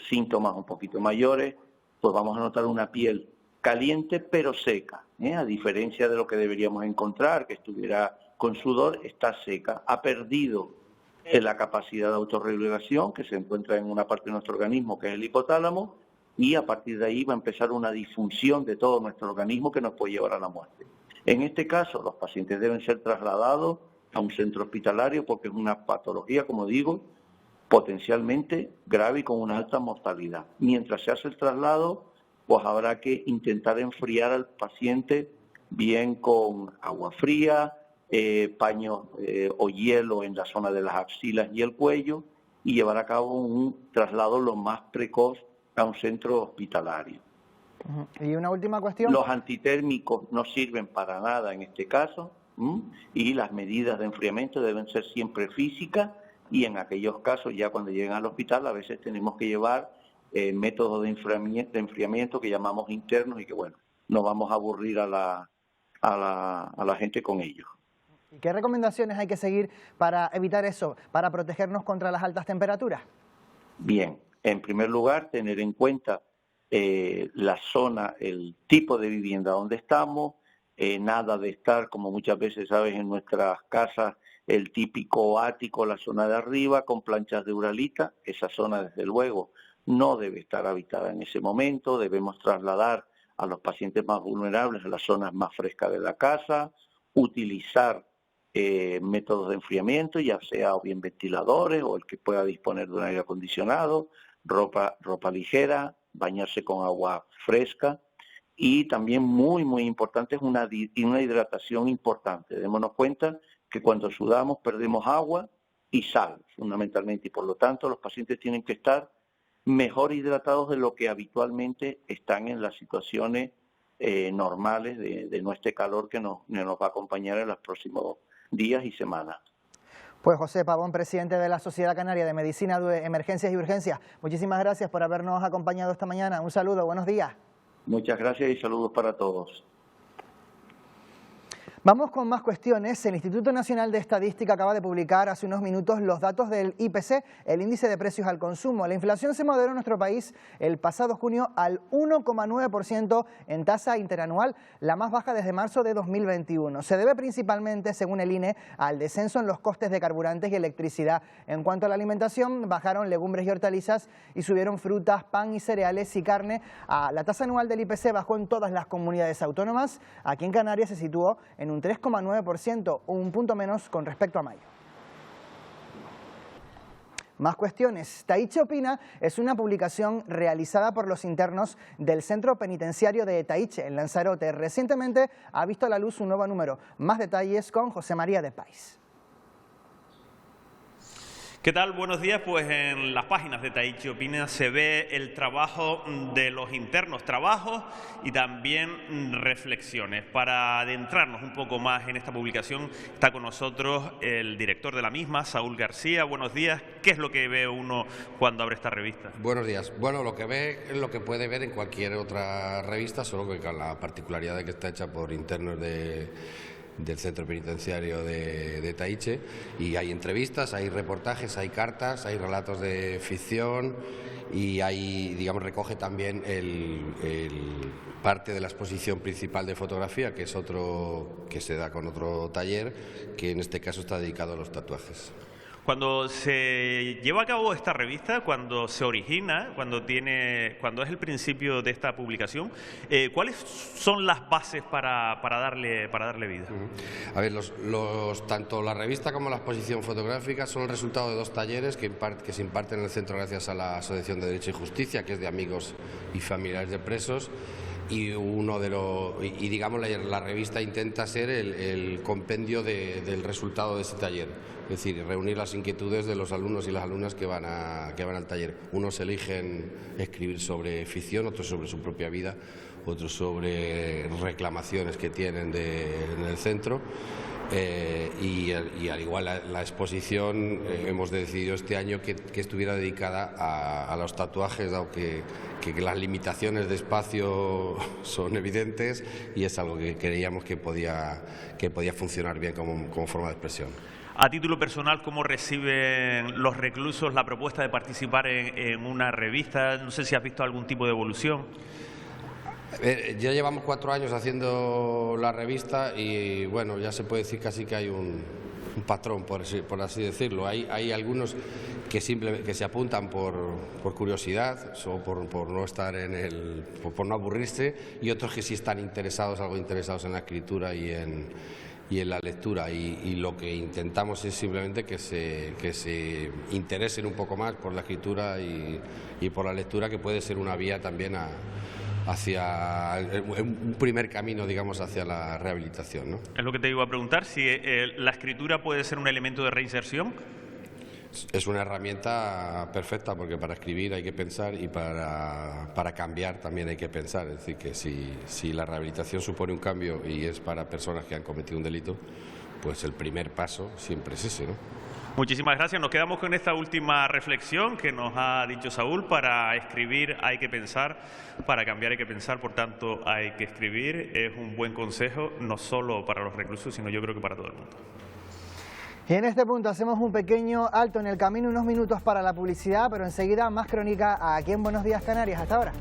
síntomas un poquito mayores, pues vamos a notar una piel caliente pero seca, a diferencia de lo que deberíamos encontrar, que estuviera con sudor, está seca, ha perdido la capacidad de autorregulación que se encuentra en una parte de nuestro organismo, que es el hipotálamo, y a partir de ahí va a empezar una disfunción de todo nuestro organismo que nos puede llevar a la muerte. En este caso, los pacientes deben ser trasladados a un centro hospitalario porque es una patología, como digo, potencialmente grave y con una alta mortalidad. Mientras se hace el traslado, pues habrá que intentar enfriar al paciente bien con agua fría, paños o hielo en la zona de las axilas y el cuello, y llevar a cabo un traslado lo más precoz a un centro hospitalario. Y una última cuestión. Los antitérmicos no sirven para nada en este caso, y las medidas de enfriamiento deben ser siempre físicas, y en aquellos casos, ya cuando lleguen al hospital, a veces tenemos que llevar métodos de enfriamiento que llamamos internos y que, bueno, no vamos a aburrir a la gente con ellos. ¿Y qué recomendaciones hay que seguir para evitar eso, para protegernos contra las altas temperaturas? Bien, en primer lugar, tener en cuenta la zona, el tipo de vivienda donde estamos, nada de estar, como muchas veces sabes, en nuestras casas, el típico ático, la zona de arriba, con planchas de uralita. Esa zona, desde luego, no debe estar habitada en ese momento. Debemos trasladar a los pacientes más vulnerables a las zonas más frescas de la casa, utilizar métodos de enfriamiento, ya sea o bien ventiladores o el que pueda disponer de un aire acondicionado, ropa ligera, bañarse con agua fresca, y también muy importante es una hidratación importante. Démonos cuenta que cuando sudamos perdemos agua y sal, fundamentalmente, y por lo tanto los pacientes tienen que estar mejor hidratados de lo que habitualmente están en las situaciones normales de nuestro calor que nos va a acompañar en los próximos días y semanas. Pues José Pavón, presidente de la Sociedad Canaria de Medicina de Emergencias y Urgencias, muchísimas gracias por habernos acompañado esta mañana. Un saludo, buenos días. Muchas gracias y saludos para todos. Vamos con más cuestiones. El Instituto Nacional de Estadística acaba de publicar hace unos minutos los datos del IPC, el índice de precios al consumo. La inflación se moderó en nuestro país el pasado junio al 1,9% en tasa interanual, la más baja desde marzo de 2021. Se debe principalmente, según el INE, al descenso en los costes de carburantes y electricidad. En cuanto a la alimentación, bajaron legumbres y hortalizas y subieron frutas, pan y cereales y carne. La tasa anual del IPC bajó en todas las comunidades autónomas. Aquí en Canarias se situó en un 3,9%, un punto menos con respecto a mayo. Más cuestiones. Taiche Opina es una publicación realizada por los internos del Centro Penitenciario de Taiche, en Lanzarote. Recientemente ha visto a la luz un nuevo número. Más detalles con José María de Pais. ¿Qué tal? Buenos días. Pues en las páginas de Taiche Opina se ve el trabajo de los internos, trabajos y también reflexiones. Para adentrarnos un poco más en esta publicación está con nosotros el director de la misma, Saúl García. Buenos días. ¿Qué es lo que ve uno cuando abre esta revista? Buenos días. Bueno, lo que ve es lo que puede ver en cualquier otra revista, solo que con la particularidad de que está hecha por internos del Centro Penitenciario de Taiche, y hay entrevistas, hay reportajes, hay cartas, hay relatos de ficción y hay, digamos, recoge también parte de la exposición principal de fotografía, que es otro que se da con otro taller, que en este caso está dedicado a los tatuajes. Cuando se lleva a cabo esta revista, cuando se origina, cuando es el principio de esta publicación, ¿cuáles son las bases para darle vida? A ver, tanto la revista como la exposición fotográfica son el resultado de dos talleres que se imparten en el centro gracias a la Asociación de Derecho y Justicia, que es de amigos y familiares de presos. Y digamos la revista intenta ser el compendio del resultado de ese taller, es decir, reunir las inquietudes de los alumnos y las alumnas que van al taller. Unos eligen escribir sobre ficción, otros sobre su propia vida, otros sobre reclamaciones que tienen en el centro. y al igual la exposición hemos decidido este año que estuviera dedicada a los tatuajes, dado que las limitaciones de espacio son evidentes y es algo que creíamos que podía funcionar bien como forma de expresión. A título personal, ¿cómo reciben los reclusos la propuesta de participar en una revista? No sé si has visto algún tipo de evolución. Ya llevamos 4 años haciendo la revista y bueno, ya se puede decir casi que hay un patrón, por así decirlo. Hay algunos que simplemente se apuntan por curiosidad o por no estar por no aburrirse, y otros que sí están algo interesados en la escritura y en la lectura, y lo que intentamos es simplemente que se interesen un poco más por la escritura y por la lectura, que puede ser una vía también hacia un primer camino, digamos, hacia la rehabilitación, ¿no? Es lo que te iba a preguntar, si la escritura puede ser un elemento de reinserción. Es una herramienta perfecta, porque para escribir hay que pensar y para cambiar también hay que pensar. Es decir, que si la rehabilitación supone un cambio y es para personas que han cometido un delito, pues el primer paso siempre es ese, ¿no? Muchísimas gracias. Nos quedamos con esta última reflexión que nos ha dicho Saúl. Para escribir hay que pensar, para cambiar hay que pensar, por tanto hay que escribir. Es un buen consejo, no solo para los reclusos, sino yo creo que para todo el mundo. Y en este punto hacemos un pequeño alto en el camino, unos minutos para la publicidad, pero enseguida más crónica aquí en Buenos Días Canarias. Hasta ahora.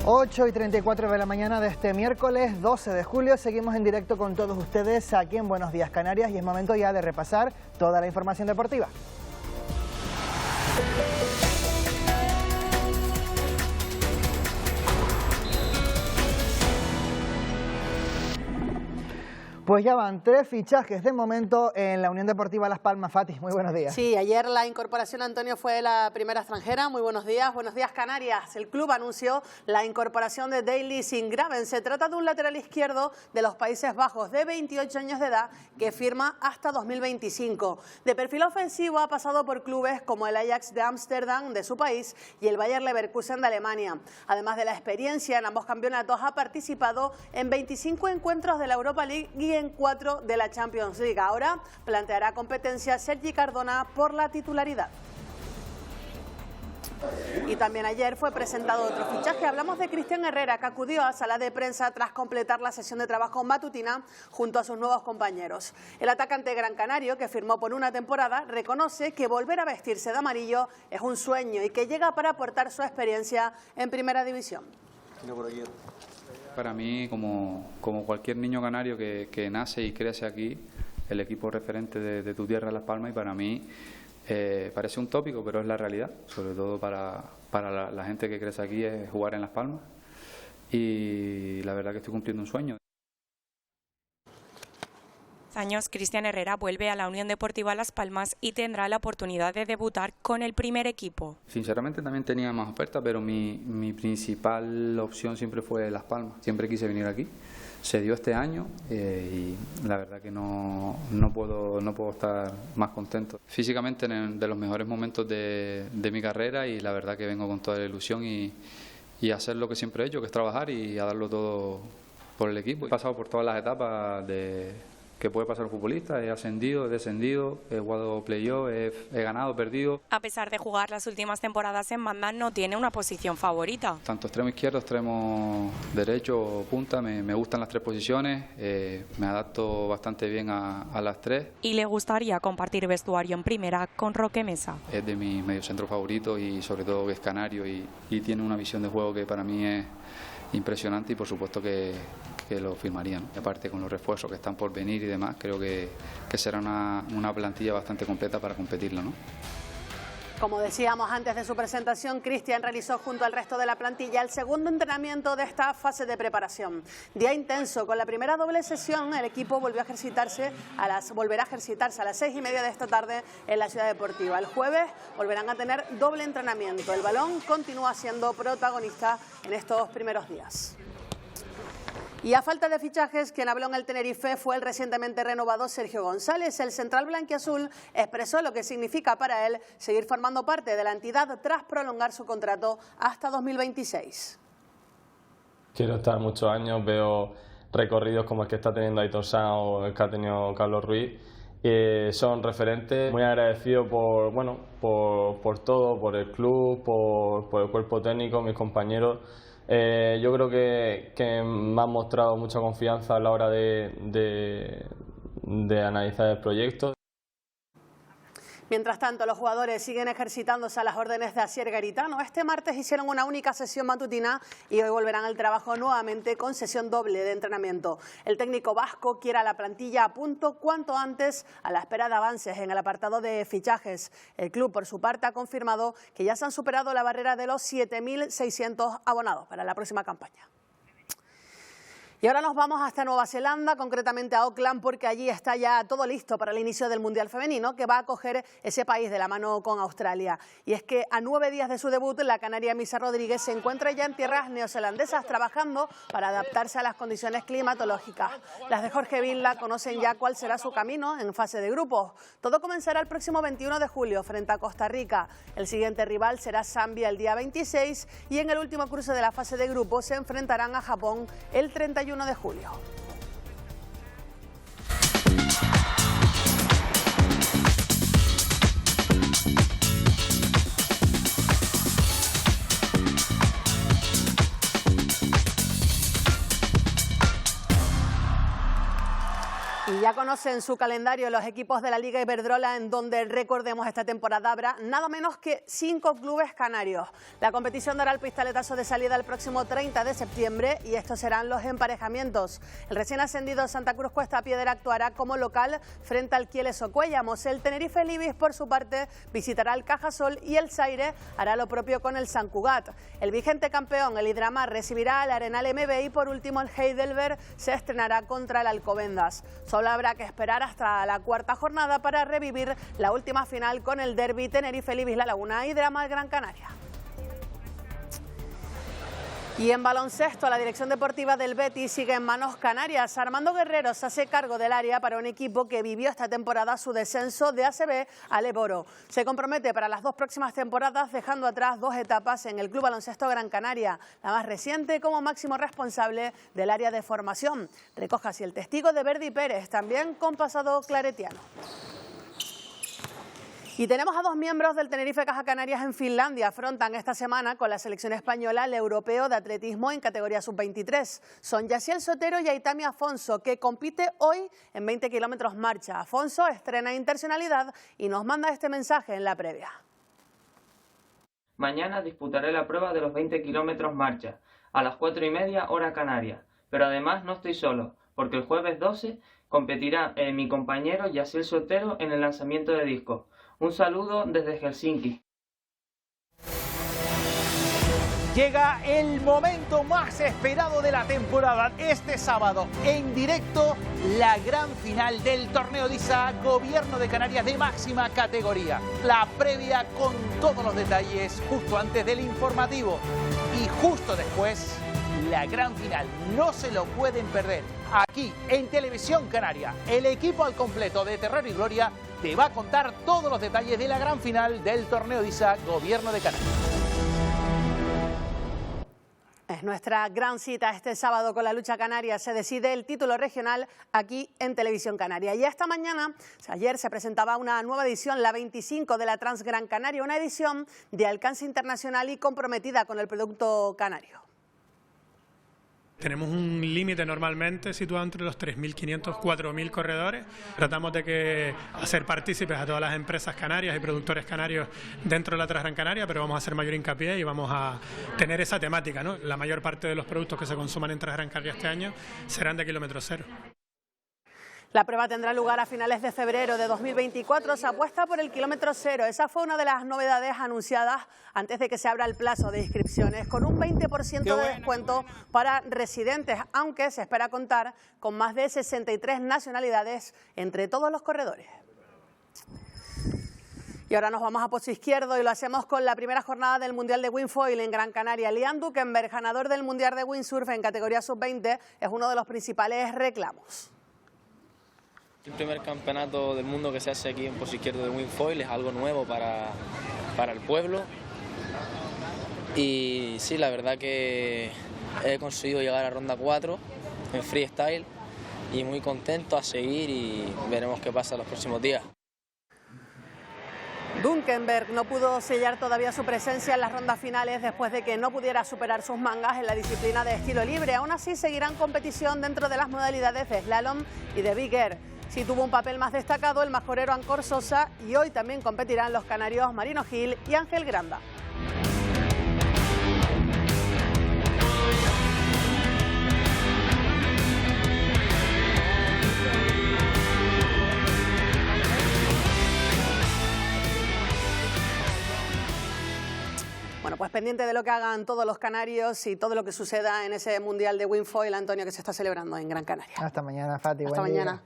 Ocho y 34 de la mañana de este miércoles 12 de julio. Seguimos en directo con todos ustedes aquí en Buenos Días Canarias y es momento ya de repasar toda la información deportiva. Pues ya van 3 fichajes de momento en la Unión Deportiva Las Palmas. Fati, muy buenos días. Sí, ayer la incorporación, Antonio, fue la primera extranjera. Muy buenos días Canarias. El club anunció la incorporación de Daily Singraven. Se trata de un lateral izquierdo de los Países Bajos de 28 años de edad que firma hasta 2025. De perfil ofensivo ha pasado por clubes como el Ajax de Ámsterdam de su país y el Bayer Leverkusen de Alemania. Además de la experiencia en ambos campeonatos, ha participado en 25 encuentros de la Europa League y en 4 de la Champions League. Ahora planteará competencia Sergi Cardona por la titularidad. Y también ayer fue presentado otro fichaje. Hablamos de Cristian Herrera, que acudió a sala de prensa tras completar la sesión de trabajo matutina junto a sus nuevos compañeros. El atacante gran canario, que firmó por una temporada, reconoce que volver a vestirse de amarillo es un sueño y que llega para aportar su experiencia en Primera División. Para mí, como cualquier niño canario que nace y crece aquí, el equipo referente de tu tierra, Las Palmas, y para mí parece un tópico, pero es la realidad, sobre todo para la gente que crece aquí, es jugar en Las Palmas, y la verdad que estoy cumpliendo un sueño. Años, Cristian Herrera vuelve a la Unión Deportiva Las Palmas y tendrá la oportunidad de debutar con el primer equipo. Sinceramente también tenía más ofertas, pero mi principal opción siempre fue Las Palmas. Siempre quise venir aquí. Se dio este año y la verdad que no puedo estar más contento. Físicamente en de los mejores momentos de mi carrera, y la verdad que vengo con toda la ilusión y hacer lo que siempre he hecho, que es trabajar y a darlo todo por el equipo. He pasado por todas las etapas que puede pasar un futbolista. He ascendido, he descendido, he jugado playoff, he ganado, perdido. A pesar de jugar las últimas temporadas en banda, no tiene una posición favorita. Tanto extremo izquierdo, extremo derecho o punta, me gustan las 3 posiciones, me adapto bastante bien a las 3. Y le gustaría compartir vestuario en primera con Roque Mesa. Es de mis mediocentros favoritos y sobre todo que es canario y tiene una visión de juego que para mí es impresionante, y por supuesto que lo firmarían. Y aparte, con los refuerzos que están por venir y demás, creo que será una plantilla bastante completa para competirlo, ¿no? Como decíamos antes de su presentación, Cristian realizó junto al resto de la plantilla el segundo entrenamiento de esta fase de preparación. Día intenso. Con la primera doble sesión, el equipo volverá a ejercitarse a las 6:30 de esta tarde en la Ciudad Deportiva. El jueves volverán a tener doble entrenamiento. El balón continúa siendo protagonista en estos primeros días. Y a falta de fichajes, quien habló en el Tenerife fue el recientemente renovado Sergio González. El central blanquiazul expresó lo que significa para él seguir formando parte de la entidad tras prolongar su contrato hasta 2026. Quiero estar muchos años, veo recorridos como el que está teniendo Aitor Sanz o el que ha tenido Carlos Ruiz. Son referentes, muy agradecido por todo, por el club, por el cuerpo técnico, mis compañeros. Yo creo que me han mostrado mucha confianza a la hora de analizar el proyecto. Mientras tanto, los jugadores siguen ejercitándose a las órdenes de Asier Garitano. Este martes hicieron una única sesión matutina y hoy volverán al trabajo nuevamente con sesión doble de entrenamiento. El técnico vasco quiere a la plantilla a punto cuanto antes, a la espera de avances en el apartado de fichajes. El club, por su parte, ha confirmado que ya se han superado la barrera de los 7.600 abonados para la próxima campaña. Y ahora nos vamos hasta Nueva Zelanda, concretamente a Auckland, porque allí está ya todo listo para el inicio del Mundial Femenino, que va a acoger ese país de la mano con Australia. Y es que a 9 días de su debut, la canaria Misa Rodríguez se encuentra ya en tierras neozelandesas trabajando para adaptarse a las condiciones climatológicas. Las de Jorge Vilda conocen ya cuál será su camino en fase de grupos. Todo comenzará el próximo 21 de julio frente a Costa Rica. El siguiente rival será Zambia el día 26 y en el último cruce de la fase de grupos se enfrentarán a Japón el 31 de julio. Y ya conocen su calendario los equipos de la Liga Iberdrola, en donde, recordemos, esta temporada habrá nada menos que 5 clubes canarios. La competición dará el pistoletazo de salida el próximo 30 de septiembre y estos serán los emparejamientos. El recién ascendido Santa Cruz Cuesta Piedra actuará como local frente al Quieles Ocuellamos. El Tenerife Libis, por su parte, visitará el Cajasol y el Zaire hará lo propio con el San Cugat. El vigente campeón, el Hidramar, recibirá al Arenal MB y, por último, el Heidelberg se estrenará contra el Alcobendas. Solo habrá que esperar hasta la cuarta jornada para revivir la última final con el derbi Tenerife-Libis La Laguna y Drama Gran Canaria. Y en baloncesto, la dirección deportiva del Betis sigue en manos canarias. Armando Guerrero se hace cargo del área para un equipo que vivió esta temporada su descenso de ACB al Eboro. Se compromete para las 2 próximas temporadas, dejando atrás 2 etapas en el Club Baloncesto Gran Canaria, la más reciente como máximo responsable del área de formación. Recoja así el testigo de Verdi Pérez, también con pasado claretiano. Y tenemos a 2 miembros del Tenerife Caja Canarias en Finlandia. Afrontan esta semana con la selección española el europeo de atletismo en categoría sub-23. Son Yaciel Sotero y Aitami Afonso, que compite hoy en 20 kilómetros marcha. Afonso estrena Intencionalidad y nos manda este mensaje en la previa. Mañana disputaré la prueba de los 20 kilómetros marcha, a las 4:30 hora canaria. Pero además no estoy solo, porque el jueves 12 competirá mi compañero Yaciel Sotero en el lanzamiento de disco. Un saludo desde Helsinki. Llega el momento más esperado de la temporada. Este sábado, en directo, la gran final del torneo DISA Gobierno de Canarias de máxima categoría. La previa con todos los detalles justo antes del informativo. Y justo después, la gran final. No se lo pueden perder. Aquí, en Televisión Canaria, el equipo al completo de Terror y Gloria te va a contar todos los detalles de la gran final del torneo DISA Gobierno de Canarias. Es nuestra gran cita este sábado con la lucha canaria. Se decide el título regional aquí en Televisión Canaria. Y esta mañana, ayer se presentaba una nueva edición, la 25 de la Trans Gran Canaria, una edición de alcance internacional y comprometida con el producto canario. Tenemos un límite normalmente situado entre los 3.500 y 4.000 corredores. Tratamos de hacer partícipes a todas las empresas canarias y productores canarios dentro de la Transgran Canaria, pero vamos a hacer mayor hincapié y vamos a tener esa temática, ¿no? La mayor parte de los productos que se consuman en Transgran Canaria este año serán de kilómetro cero. La prueba tendrá lugar a finales de febrero de 2024. Se apuesta por el kilómetro cero. Esa fue una de las novedades anunciadas antes de que se abra el plazo de inscripciones, con un 20% de descuento para residentes, aunque se espera contar con más de 63 nacionalidades entre todos los corredores. Y ahora nos vamos a Pozo Izquierdo y lo hacemos con la primera jornada del Mundial de Windfoil en Gran Canaria. Liam Dukenberg, ganador del Mundial de Windsurf en categoría sub-20, es uno de los principales reclamos. El primer campeonato del mundo que se hace aquí en Pozo Izquierdo de Windfoil, es algo nuevo para el pueblo. Y sí, la verdad que he conseguido llegar a ronda 4 en freestyle y muy contento, a seguir y veremos qué pasa los próximos días. Dukenberg no pudo sellar todavía su presencia en las rondas finales después de que no pudiera superar sus mangas en la disciplina de estilo libre. Aún así seguirá en competición dentro de las modalidades de slalom y de big air. Sí tuvo un papel más destacado el majorero Ancor Sosa y hoy también competirán los canarios Marino Gil y Ángel Granda. Bueno, pues pendiente de lo que hagan todos los canarios y todo lo que suceda en ese Mundial de Windfoil, Antonio, que se está celebrando en Gran Canaria. Hasta mañana, Fati. Hasta mañana.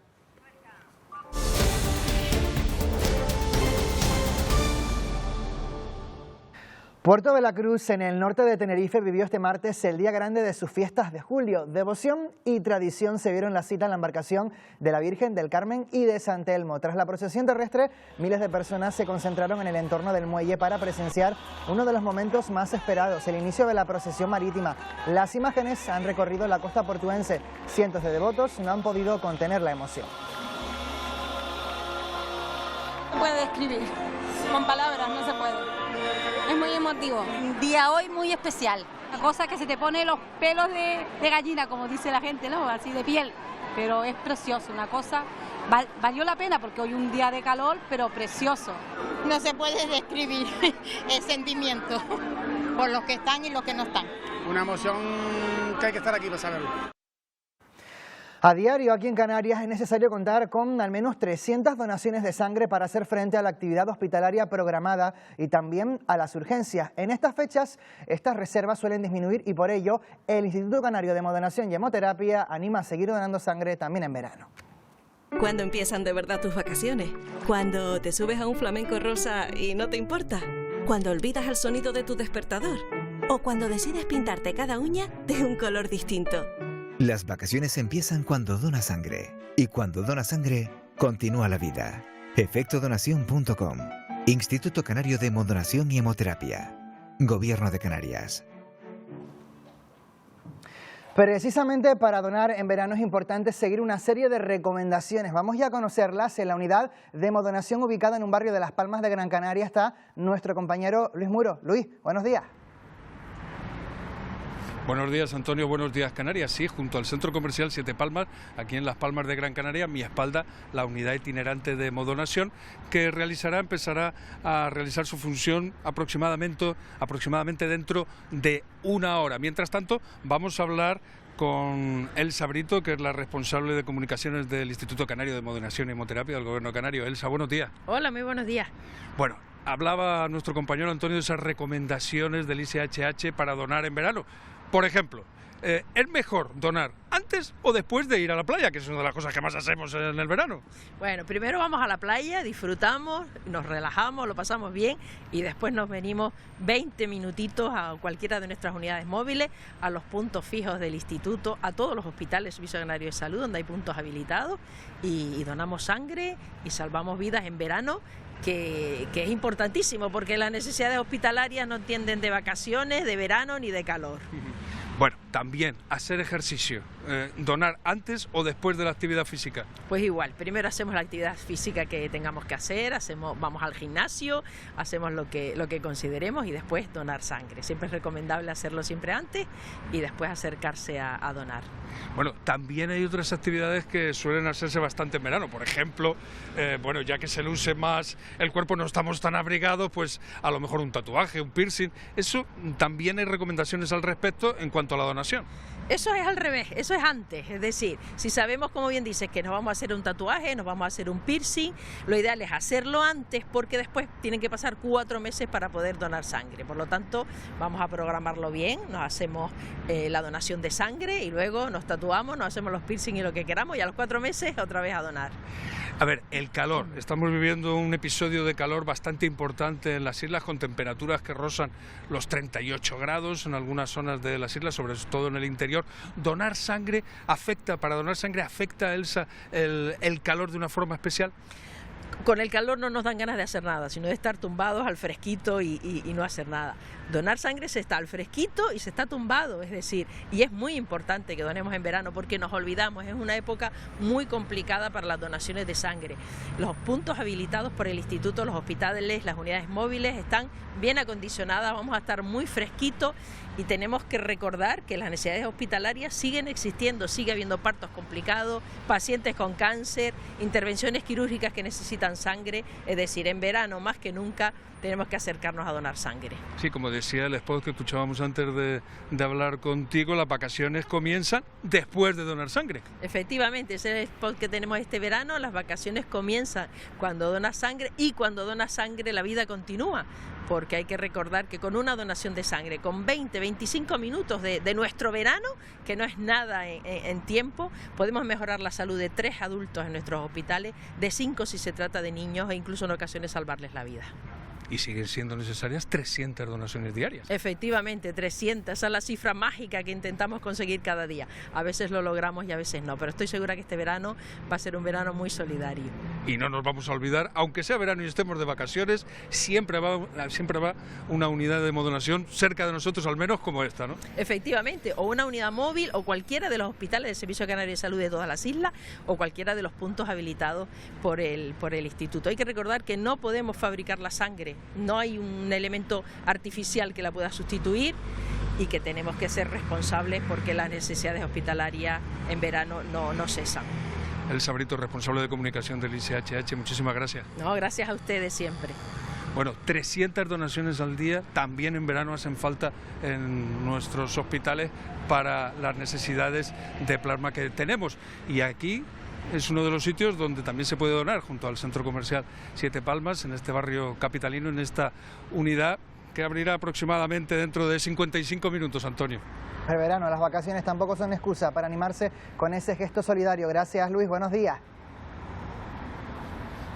Puerto de la Cruz, en el norte de Tenerife, vivió este martes el día grande de sus fiestas de julio. Devoción y tradición se vieron la cita en la embarcación de la Virgen del Carmen y de San Telmo. Tras la procesión terrestre, miles de personas se concentraron en el entorno del muelle para presenciar uno de los momentos más esperados, el inicio de la procesión marítima. Las imágenes han recorrido la costa portuense. Cientos de devotos no han podido contener la emoción. No se puede describir, con palabras no se puede. Es muy emotivo, un día hoy muy especial. Una cosa que se te pone los pelos de gallina, como dice la gente, ¿no? Así de piel, pero es precioso, una cosa, valió la pena porque hoy un día de calor, pero precioso. No se puede describir el sentimiento por los que están y los que no están. Una emoción que hay que estar aquí para saberlo. A diario aquí en Canarias es necesario contar con al menos 300 donaciones de sangre para hacer frente a la actividad hospitalaria programada y también a las urgencias. En estas fechas, estas reservas suelen disminuir y por ello el Instituto Canario de Hemodonación y Hemoterapia anima a seguir donando sangre también en verano. ¿Cuándo empiezan de verdad tus vacaciones? ¿Cuando te subes a un flamenco rosa y no te importa? ¿Cuando olvidas el sonido de tu despertador? ¿O cuando decides pintarte cada uña de un color distinto? Las vacaciones empiezan cuando donas sangre. Y cuando donas sangre, continúa la vida. Efectodonación.com. Instituto Canario de Hemodonación y Hemoterapia. Gobierno de Canarias. Precisamente para donar en verano es importante seguir una serie de recomendaciones. Vamos ya a conocerlas. En la unidad de hemodonación ubicada en un barrio de Las Palmas de Gran Canaria está nuestro compañero Luis Muro. Luis, buenos días. Buenos días, Antonio. Buenos días, Canarias. Sí, junto al Centro Comercial Siete Palmas, aquí en Las Palmas de Gran Canaria, a mi espalda, la unidad itinerante de hemodonación que empezará a realizar su función aproximadamente dentro de una hora. Mientras tanto, vamos a hablar con Elsa Brito, que es la responsable de comunicaciones del Instituto Canario de Hemodonación y Hemoterapia del Gobierno Canario. Elsa, buenos días. Hola, muy buenos días. Bueno, hablaba nuestro compañero Antonio de esas recomendaciones del ICHH para donar en verano. Por ejemplo, ¿es mejor donar antes o después de ir a la playa, que es una de las cosas que más hacemos en el verano? Bueno, primero vamos a la playa, disfrutamos, nos relajamos, lo pasamos bien y después nos venimos 20 minutitos a cualquiera de nuestras unidades móviles, a los puntos fijos del instituto, a todos los hospitales, Servicio Canario de Salud, donde hay puntos habilitados y donamos sangre y salvamos vidas en verano. Que es importantísimo porque las necesidades hospitalarias no entienden de vacaciones, de verano ni de calor. Bueno, también hacer ejercicio, donar antes o después de la actividad física. Pues igual, primero hacemos la actividad física que tengamos que hacer, vamos al gimnasio, hacemos lo que consideremos y después donar sangre. Siempre es recomendable hacerlo siempre antes y después acercarse a donar. Bueno, también hay otras actividades que suelen hacerse bastante en verano. Por ejemplo, bueno, ya que se luce más el cuerpo, no estamos tan abrigados, pues a lo mejor un tatuaje, un piercing. Eso también hay recomendaciones al respecto en cuanto a la donación. Eso es al revés, eso es antes, es decir, si sabemos, como bien dices, que nos vamos a hacer un tatuaje, nos vamos a hacer un piercing, lo ideal es hacerlo antes porque después tienen que pasar 4 meses para poder donar sangre, por lo tanto vamos a programarlo bien, nos hacemos la donación de sangre y luego nos tatuamos, nos hacemos los piercing y lo que queramos y a los 4 meses otra vez a donar. A ver, el calor. Estamos viviendo un episodio de calor bastante importante en las islas, con temperaturas que rozan los 38 grados en algunas zonas de las islas, sobre todo en el interior. Para donar sangre afecta, Elsa, el calor de una forma especial. Con el calor no nos dan ganas de hacer nada, sino de estar tumbados al fresquito y no hacer nada. Donar sangre se está al fresquito y se está tumbado, es decir, y es muy importante que donemos en verano porque nos olvidamos, es una época muy complicada para las donaciones de sangre. Los puntos habilitados por el instituto, los hospitales, las unidades móviles están bien acondicionadas, vamos a estar muy fresquitos y tenemos que recordar que las necesidades hospitalarias siguen existiendo, sigue habiendo partos complicados, pacientes con cáncer, intervenciones quirúrgicas que necesitan sangre, es decir, en verano más que nunca tenemos que acercarnos a donar sangre. Sí, como decía el spot que escuchábamos antes de hablar contigo, las vacaciones comienzan después de donar sangre. Efectivamente, ese es el spot que tenemos este verano, las vacaciones comienzan cuando donas sangre y cuando donas sangre la vida continúa, porque hay que recordar que con una donación de sangre, con 20-25 minutos de nuestro verano, que no es nada en tiempo, podemos mejorar la salud de 3 adultos en nuestros hospitales, de 5 si se trata de niños e incluso en ocasiones salvarles la vida. Y siguen siendo necesarias 300 donaciones diarias. Efectivamente, 300, esa es la cifra mágica que intentamos conseguir cada día. A veces lo logramos y a veces no, pero estoy segura que este verano va a ser un verano muy solidario. Y no nos vamos a olvidar, aunque sea verano y estemos de vacaciones, siempre va una unidad de hemodonación cerca de nosotros, al menos como esta, ¿no? Efectivamente, o una unidad móvil o cualquiera de los hospitales del Servicio Canario de Salud de todas las islas o cualquiera de los puntos habilitados por el instituto. Hay que recordar que no podemos fabricar la sangre, no hay un elemento artificial que la pueda sustituir y que tenemos que ser responsables porque las necesidades hospitalarias en verano no cesan. Elsa Brito, responsable de comunicación del ICHH, muchísimas gracias. No, gracias a ustedes siempre. Bueno, 300 donaciones al día, también en verano hacen falta en nuestros hospitales para las necesidades de plasma que tenemos. Y aquí es uno de los sitios donde también se puede donar, junto al Centro Comercial Siete Palmas, en este barrio capitalino, en esta unidad que abrirá aproximadamente dentro de 55 minutos, Antonio. El verano, las vacaciones tampoco son excusa para animarse con ese gesto solidario. Gracias, Luis, buenos días.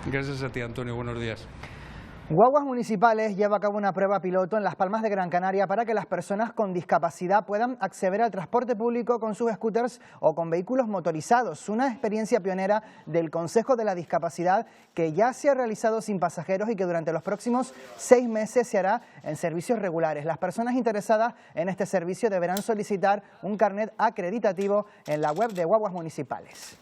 Gracias a ti, Antonio, buenos días. Guaguas Municipales lleva a cabo una prueba piloto en Las Palmas de Gran Canaria para que las personas con discapacidad puedan acceder al transporte público con sus scooters o con vehículos motorizados. Una experiencia pionera del Consejo de la Discapacidad que ya se ha realizado sin pasajeros y que durante los próximos 6 meses se hará en servicios regulares. Las personas interesadas en este servicio deberán solicitar un carnet acreditativo en la web de Guaguas Municipales.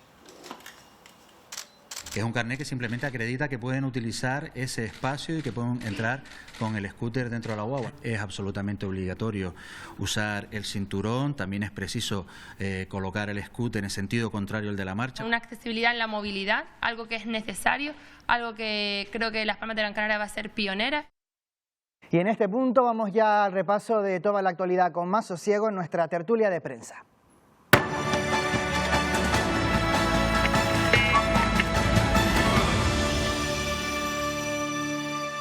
Que es un carnet que simplemente acredita que pueden utilizar ese espacio y que pueden entrar con el scooter dentro de la guagua. Es absolutamente obligatorio usar el cinturón, también es preciso colocar el scooter en sentido contrario al de la marcha. Una accesibilidad en la movilidad, algo que es necesario, algo que creo que Las Palmas de Gran Canaria va a ser pionera. Y en este punto vamos ya al repaso de toda la actualidad con más sosiego en nuestra tertulia de prensa.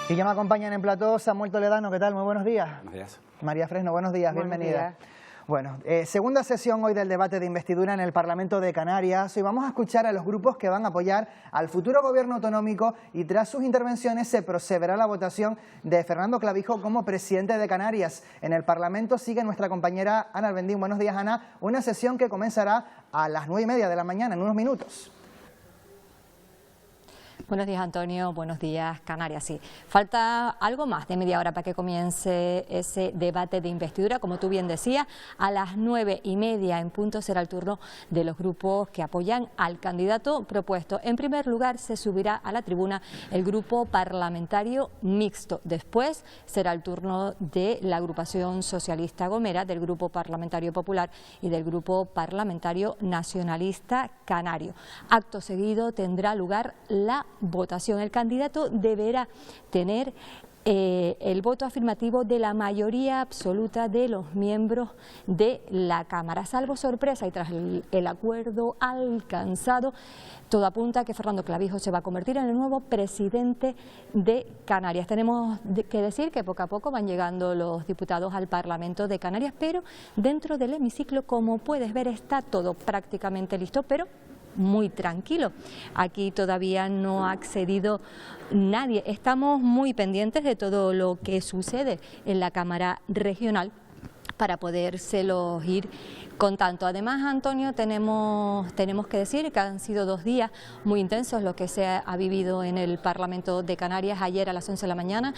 Y ya me acompañan en plató Samuel Toledano, ¿qué tal? Muy buenos días. Buenos días. María Fresno, buenos días, Buenos bienvenida. días. Bueno, segunda sesión hoy del debate de investidura en el Parlamento de Canarias. Hoy vamos a escuchar a los grupos que van a apoyar al futuro gobierno autonómico y tras sus intervenciones se procederá a la votación de Fernando Clavijo como presidente de Canarias. En el Parlamento sigue nuestra compañera Ana Albendín. Buenos días, Ana. Una sesión que comenzará a las 9:30 de la mañana, en unos minutos. Buenos días, Antonio. Buenos días, Canarias. Sí, falta algo más de media hora para que comience ese debate de investidura. Como tú bien decías, a las 9:30 en punto será el turno de los grupos que apoyan al candidato propuesto. En primer lugar, se subirá a la tribuna el grupo parlamentario mixto. Después será el turno de la agrupación socialista Gomera, del grupo parlamentario popular y del grupo parlamentario nacionalista canario. Acto seguido tendrá lugar la votación. El candidato deberá tener el voto afirmativo de la mayoría absoluta de los miembros de la Cámara. Salvo sorpresa y tras el acuerdo alcanzado, todo apunta a que Fernando Clavijo se va a convertir en el nuevo presidente de Canarias. Tenemos que decir que poco a poco van llegando los diputados al Parlamento de Canarias, pero dentro del hemiciclo, como puedes ver, está todo prácticamente listo, pero muy tranquilo. Aquí todavía no ha accedido nadie. Estamos muy pendientes de todo lo que sucede en la Cámara Regional para podérselos ir contando. Además, Antonio, tenemos que decir que han sido 2 días muy intensos lo que se ha vivido en el Parlamento de Canarias. Ayer a las 11 de la mañana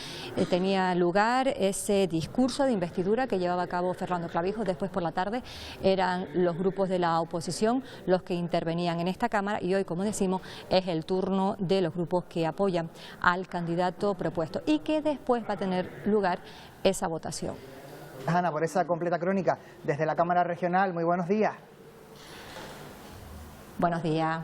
tenía lugar ese discurso de investidura que llevaba a cabo Fernando Clavijo. Después por la tarde eran los grupos de la oposición los que intervenían en esta Cámara y hoy, como decimos, es el turno de los grupos que apoyan al candidato propuesto y que después va a tener lugar esa votación. Ana, por esa completa crónica desde la Cámara Regional, muy buenos días. Buenos días.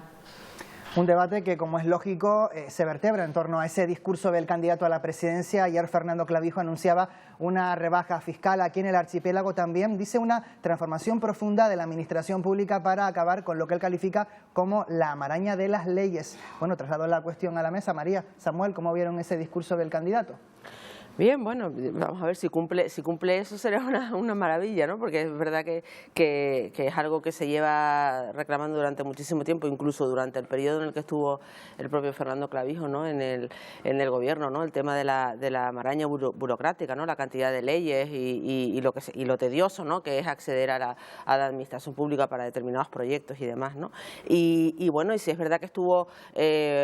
Un debate que, como es lógico, se vertebra en torno a ese discurso del candidato a la presidencia. Ayer Fernando Clavijo anunciaba una rebaja fiscal aquí en el archipiélago. También dice una transformación profunda de la administración pública para acabar con lo que él califica como la maraña de las leyes. Bueno, trasladó la cuestión a la mesa. María, Samuel, ¿cómo vieron ese discurso del candidato? Bien, bueno, vamos a ver si cumple eso, será una maravilla, ¿no? Porque es verdad que es algo que se lleva reclamando durante muchísimo tiempo, incluso durante el periodo en el que estuvo el propio Fernando Clavijo, ¿no? en el gobierno, ¿no? El tema de la maraña burocrática, ¿no? La cantidad de leyes y lo tedioso, ¿no? Que es acceder a la administración pública para determinados proyectos y demás, ¿no? Y bueno, y si es verdad que estuvo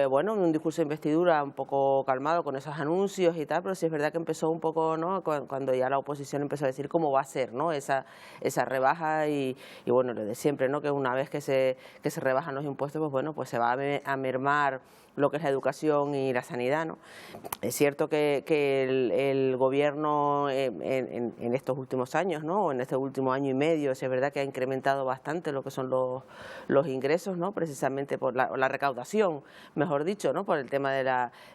bueno, un discurso de investidura un poco calmado con esos anuncios y tal, pero si es verdad que empezó un poco, ¿no? Cuando ya la oposición empezó a decir cómo va a ser, ¿no? esa rebaja y bueno, lo de siempre, ¿no? Que una vez que se rebajan los impuestos, pues bueno, pues se va a mermar lo que es la educación y la sanidad, ¿no? Es cierto que el gobierno en estos últimos años, ¿no? En este último año y medio, es verdad que ha incrementado bastante lo que son los ingresos, ¿no? Precisamente por la recaudación, mejor dicho, ¿no? Por el tema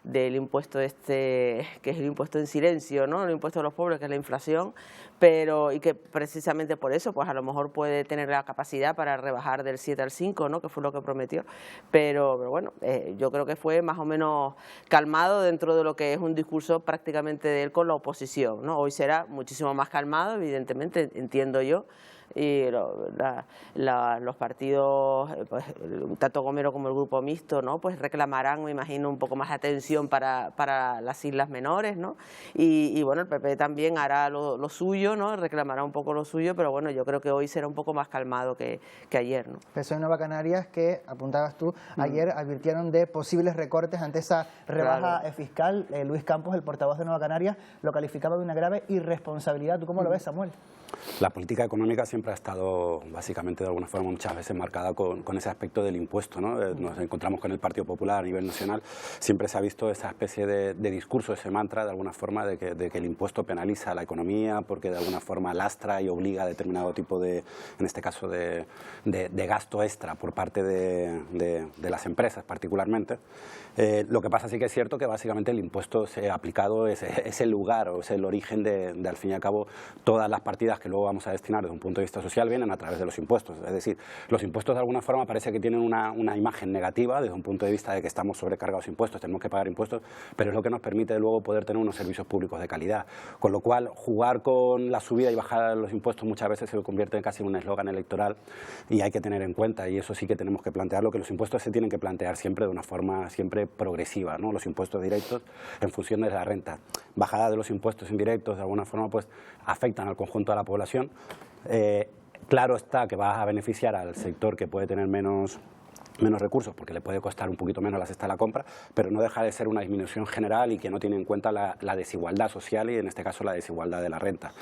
del impuesto que es el impuesto en silencio, ¿no? El impuesto a los pobres, que es la inflación, y que precisamente por eso, pues a lo mejor puede tener la capacidad para rebajar del 7 al 5, ¿no? Que fue lo que prometió, pero bueno, yo creo que fue más o menos calmado dentro de lo que es un discurso prácticamente de él con la oposición, ¿no? Hoy será muchísimo más calmado, evidentemente, entiendo yo, y los partidos, pues, tanto Gomero como el grupo mixto, ¿no? Pues reclamarán, me imagino, un poco más atención para las islas menores, ¿no? Y bueno, el PP también hará lo suyo, ¿no? Reclamará un poco lo suyo, pero bueno, yo creo que hoy será un poco más calmado que ayer, ¿no? PSOE y Nueva Canarias, que apuntabas tú, ayer advirtieron de posibles recortes ante esa rebaja fiscal. Luis Campos, el portavoz de Nueva Canarias, lo calificaba de una grave irresponsabilidad. ¿Tú cómo lo ves, Samuel? La política económica siempre ha estado, básicamente, de alguna forma, muchas veces marcada con ese aspecto del impuesto, ¿no? Nos encontramos con el Partido Popular a nivel nacional, siempre se ha visto esa especie de discurso, ese mantra, de alguna forma, de que el impuesto penaliza a la economía porque de alguna forma lastra y obliga a determinado tipo en este caso, de gasto extra por parte de las empresas, particularmente. Lo que pasa sí que es cierto que básicamente el impuesto se ha aplicado, es el lugar o es el origen de, al fin y al cabo, todas las partidas que luego vamos a destinar desde un punto de vista social vienen a través de los impuestos. Es decir, los impuestos de alguna forma parece que tienen una imagen negativa desde un punto de vista de que estamos sobrecargados de impuestos, tenemos que pagar impuestos, pero es lo que nos permite luego poder tener unos servicios públicos de calidad. Con lo cual, jugar con la subida y bajada de los impuestos muchas veces se convierte en casi un eslogan electoral y hay que tener en cuenta, y eso sí que tenemos que plantearlo, que los impuestos se tienen que plantear siempre de una forma siempre progresiva, ¿no? Los impuestos directos en función de la renta. Bajada de los impuestos indirectos de alguna forma pues afectan al conjunto de la población. Claro está que va a beneficiar al sector que puede tener menos recursos porque le puede costar un poquito menos la cesta de la compra, pero no deja de ser una disminución general y que no tiene en cuenta la desigualdad social y en este caso la desigualdad de la renta.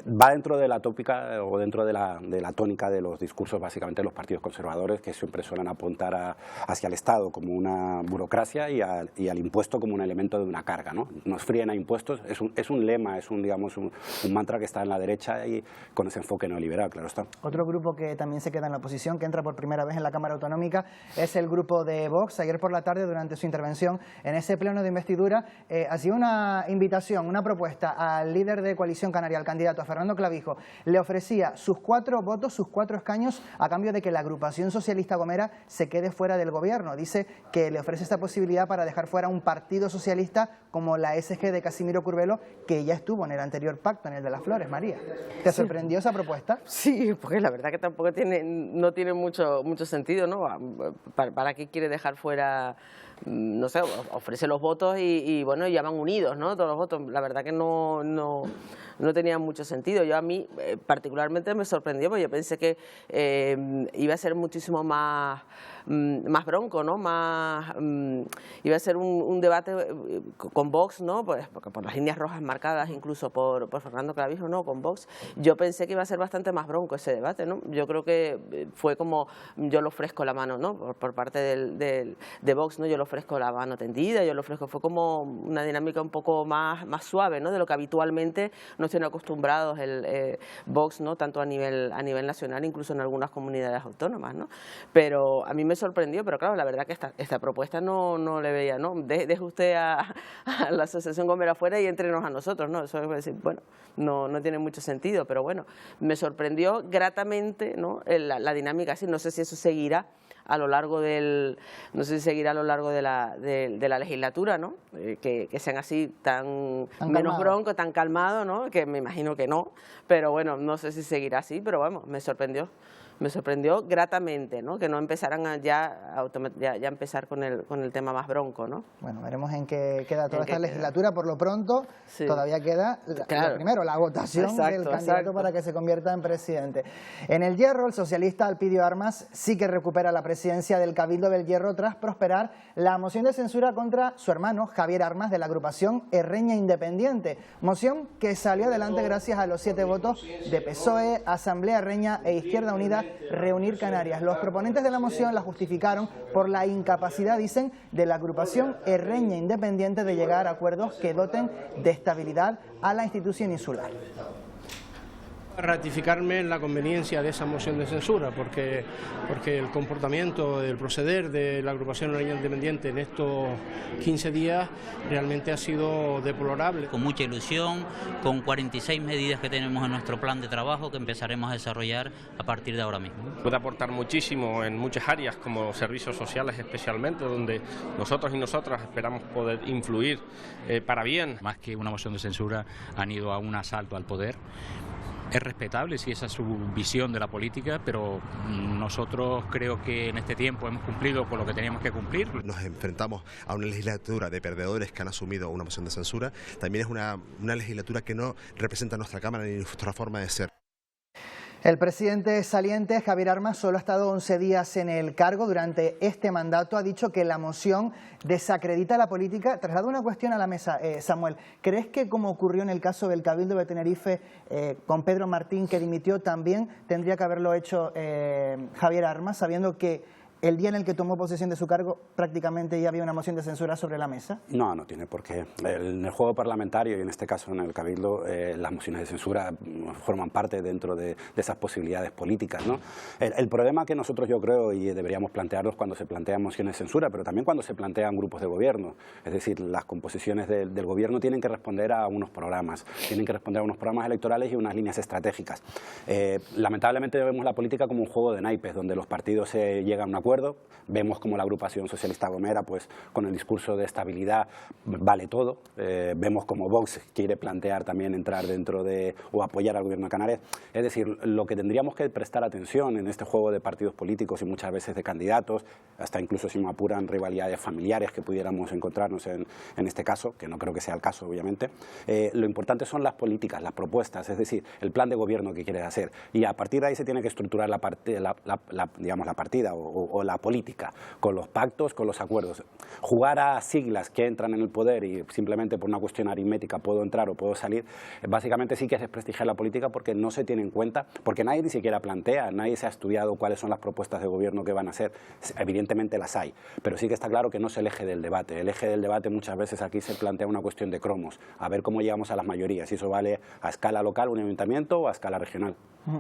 Va dentro de la tópica o dentro de la tónica de los discursos básicamente de los partidos conservadores que siempre suelen apuntar hacia el Estado como una burocracia y al impuesto como un elemento de una carga, ¿no? Nos fríen a impuestos, es un lema, es un mantra que está en la derecha y con ese enfoque neoliberal, claro está. Otro grupo que también se queda en la oposición, que entra por primera vez en la Cámara Autonómica, es el grupo de Vox. Ayer por la tarde, durante su intervención en ese pleno de investidura, hacía una invitación, una propuesta al líder de Coalición Canaria, al candidato, a Fernando Clavijo. Le ofrecía sus 4 votos, sus 4 escaños, a cambio de que la agrupación socialista Gomera se quede fuera del gobierno. Dice que le ofrece esta posibilidad para dejar fuera un partido socialista como la SG de Casimiro Curbelo, que ya estuvo en el anterior pacto, en el de las Flores. María, ¿te sorprendió esa propuesta? Sí, porque la verdad que tampoco no tiene mucho sentido, ¿no? ¿para qué quiere dejar fuera? No sé, ofrece los votos y bueno, ya van unidos, ¿no? Todos los votos. La verdad que no tenía mucho sentido. A mí particularmente me sorprendió, porque yo pensé que iba a ser muchísimo más bronco, ¿no? Iba a ser un debate con Vox, ¿no? Pues porque por las líneas rojas marcadas incluso por Fernando Clavijo, ¿no? Con Vox. Yo pensé que iba a ser bastante más bronco ese debate, ¿no? Yo creo que fue como yo le ofrezco la mano, ¿no? Por parte de Vox, ¿no? Yo le ofrezco la mano tendida, yo le ofrezco, fue como una dinámica un poco más suave, ¿no? De lo que habitualmente nos tiene acostumbrados el Vox, ¿no? Tanto a nivel nacional, incluso en algunas comunidades autónomas, ¿no? Pero a mí me sorprendió, pero claro, la verdad que esta propuesta no le veía, ¿no? Deje usted a la Asociación Gomera afuera y entrenos a nosotros, ¿no? Eso es decir, bueno, no tiene mucho sentido, pero bueno, me sorprendió gratamente, ¿no? La dinámica así. No sé si eso seguirá a lo largo de la legislatura, ¿no? Que sean así tan menos broncos, tan calmados, ¿no? Que me imagino que no, pero bueno, no sé si seguirá así, pero vamos, me sorprendió gratamente, ¿no? Que no empezaran ya empezar con el tema más bronco, ¿no? Bueno, veremos en qué queda toda esta legislatura. Por lo pronto, todavía queda, lo primero, la votación del candidato para que se convierta en presidente. En el Hierro, el socialista Alpidio Armas sí que recupera la presidencia del Cabildo del Hierro tras prosperar la moción de censura contra su hermano Javier Armas de la agrupación Erreña Independiente. Moción que salió adelante gracias a los 7 votos de PSOE, Asamblea Erreña e Izquierda Unida Reunir Canarias. Los proponentes de la moción la justificaron por la incapacidad, dicen, de la agrupación Erreña Independiente de llegar a acuerdos que doten de estabilidad a la institución insular. Ratificarme en la conveniencia de esa moción de censura, porque el comportamiento, el proceder de la agrupación Erreña Independiente en estos 15 días realmente ha sido deplorable. Con mucha ilusión, con 46 medidas que tenemos en nuestro plan de trabajo que empezaremos a desarrollar a partir de ahora mismo. Puede aportar muchísimo en muchas áreas, como servicios sociales especialmente, donde nosotros y nosotras esperamos poder influir para bien. Más que una moción de censura, han ido a un asalto al poder. Es respetable si esa es su visión de la política, pero nosotros creo que en este tiempo hemos cumplido con lo que teníamos que cumplir. Nos enfrentamos a una legislatura de perdedores que han asumido una moción de censura. También es una legislatura que no representa nuestra Cámara ni nuestra forma de ser. El presidente saliente, Javier Armas, solo ha estado 11 días en el cargo. Durante este mandato ha dicho que la moción desacredita la política. Traslado una cuestión a la mesa, Samuel. ¿Crees que, como ocurrió en el caso del Cabildo de Tenerife con Pedro Martín, que dimitió, también tendría que haberlo hecho Javier Armas, sabiendo que el día en el que tomó posesión de su cargo prácticamente ya había una moción de censura sobre la mesa? No tiene por qué. En el juego parlamentario y en este caso en el Cabildo, las mociones de censura forman parte dentro de esas posibilidades políticas, ¿no? El problema que nosotros, yo creo, y deberíamos plantearnos cuando se plantean mociones de censura, pero también cuando se plantean grupos de gobierno, es decir, las composiciones del gobierno tienen que responder a unos programas, tienen que responder a unos programas electorales y unas líneas estratégicas. Lamentablemente vemos la política como un juego de naipes, donde los partidos llegan a un acuerdo. Vemos como la agrupación socialista Gomera, pues con el discurso de estabilidad vale todo. Vemos como Vox quiere plantear también entrar dentro de o apoyar al gobierno de Canarias. Es decir, lo que tendríamos que prestar atención en este juego de partidos políticos y muchas veces de candidatos, hasta incluso si me apuran rivalidades familiares que pudiéramos encontrarnos en este caso, que no creo que sea el caso obviamente, lo importante son las políticas, las propuestas, es decir, el plan de gobierno que quieres hacer, y a partir de ahí se tiene que estructurar la partida o la política, con los pactos, con los acuerdos. Jugar a siglas que entran en el poder y simplemente por una cuestión aritmética puedo entrar o puedo salir, básicamente sí que es desprestigiar la política, porque no se tiene en cuenta, porque nadie ni siquiera plantea, nadie se ha estudiado cuáles son las propuestas de gobierno que van a hacer. Evidentemente las hay, pero sí que está claro que no es el eje del debate. El eje del debate muchas veces aquí se plantea una cuestión de cromos, a ver cómo llegamos a las mayorías, si eso vale a escala local, un ayuntamiento, o a escala regional.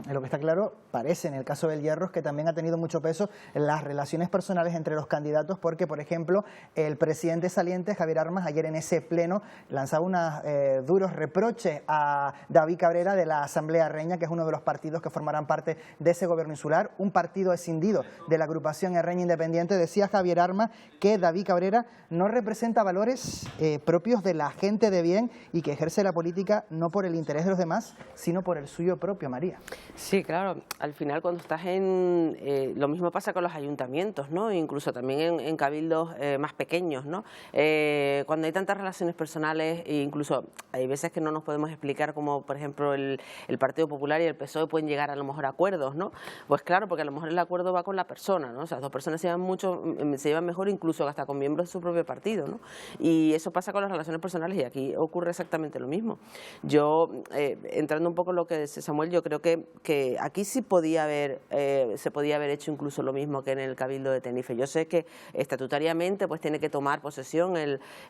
Lo que está claro, parece, en el caso del Hierro, es que también ha tenido mucho peso las relaciones personales entre los candidatos, porque, por ejemplo, el presidente saliente, Javier Armas, ayer en ese pleno lanzaba unos duros reproches a David Cabrera de la Asamblea Erreña, que es uno de los partidos que formarán parte de ese gobierno insular, un partido escindido de la agrupación Erreña Independiente. Decía Javier Armas que David Cabrera no representa valores propios de la gente de bien y que ejerce la política no por el interés de los demás, sino por el suyo propio, María. Sí, claro. Al final, cuando estás en... lo mismo pasa con los ayuntamientos, ¿no? Incluso también en cabildos más pequeños, ¿no? Cuando hay tantas relaciones personales, e incluso hay veces que no nos podemos explicar, como por ejemplo el Partido Popular y el PSOE pueden llegar a lo mejor a acuerdos, ¿no? Pues claro, porque a lo mejor el acuerdo va con la persona, ¿no? O sea, las dos personas se llevan mejor incluso hasta con miembros de su propio partido, ¿no? Y eso pasa con las relaciones personales y aquí ocurre exactamente lo mismo. Yo, entrando un poco en lo que dice Samuel, yo creo que aquí sí se podía haber hecho incluso lo mismo que en el Cabildo de Tenerife. Yo sé que estatutariamente pues tiene que tomar posesión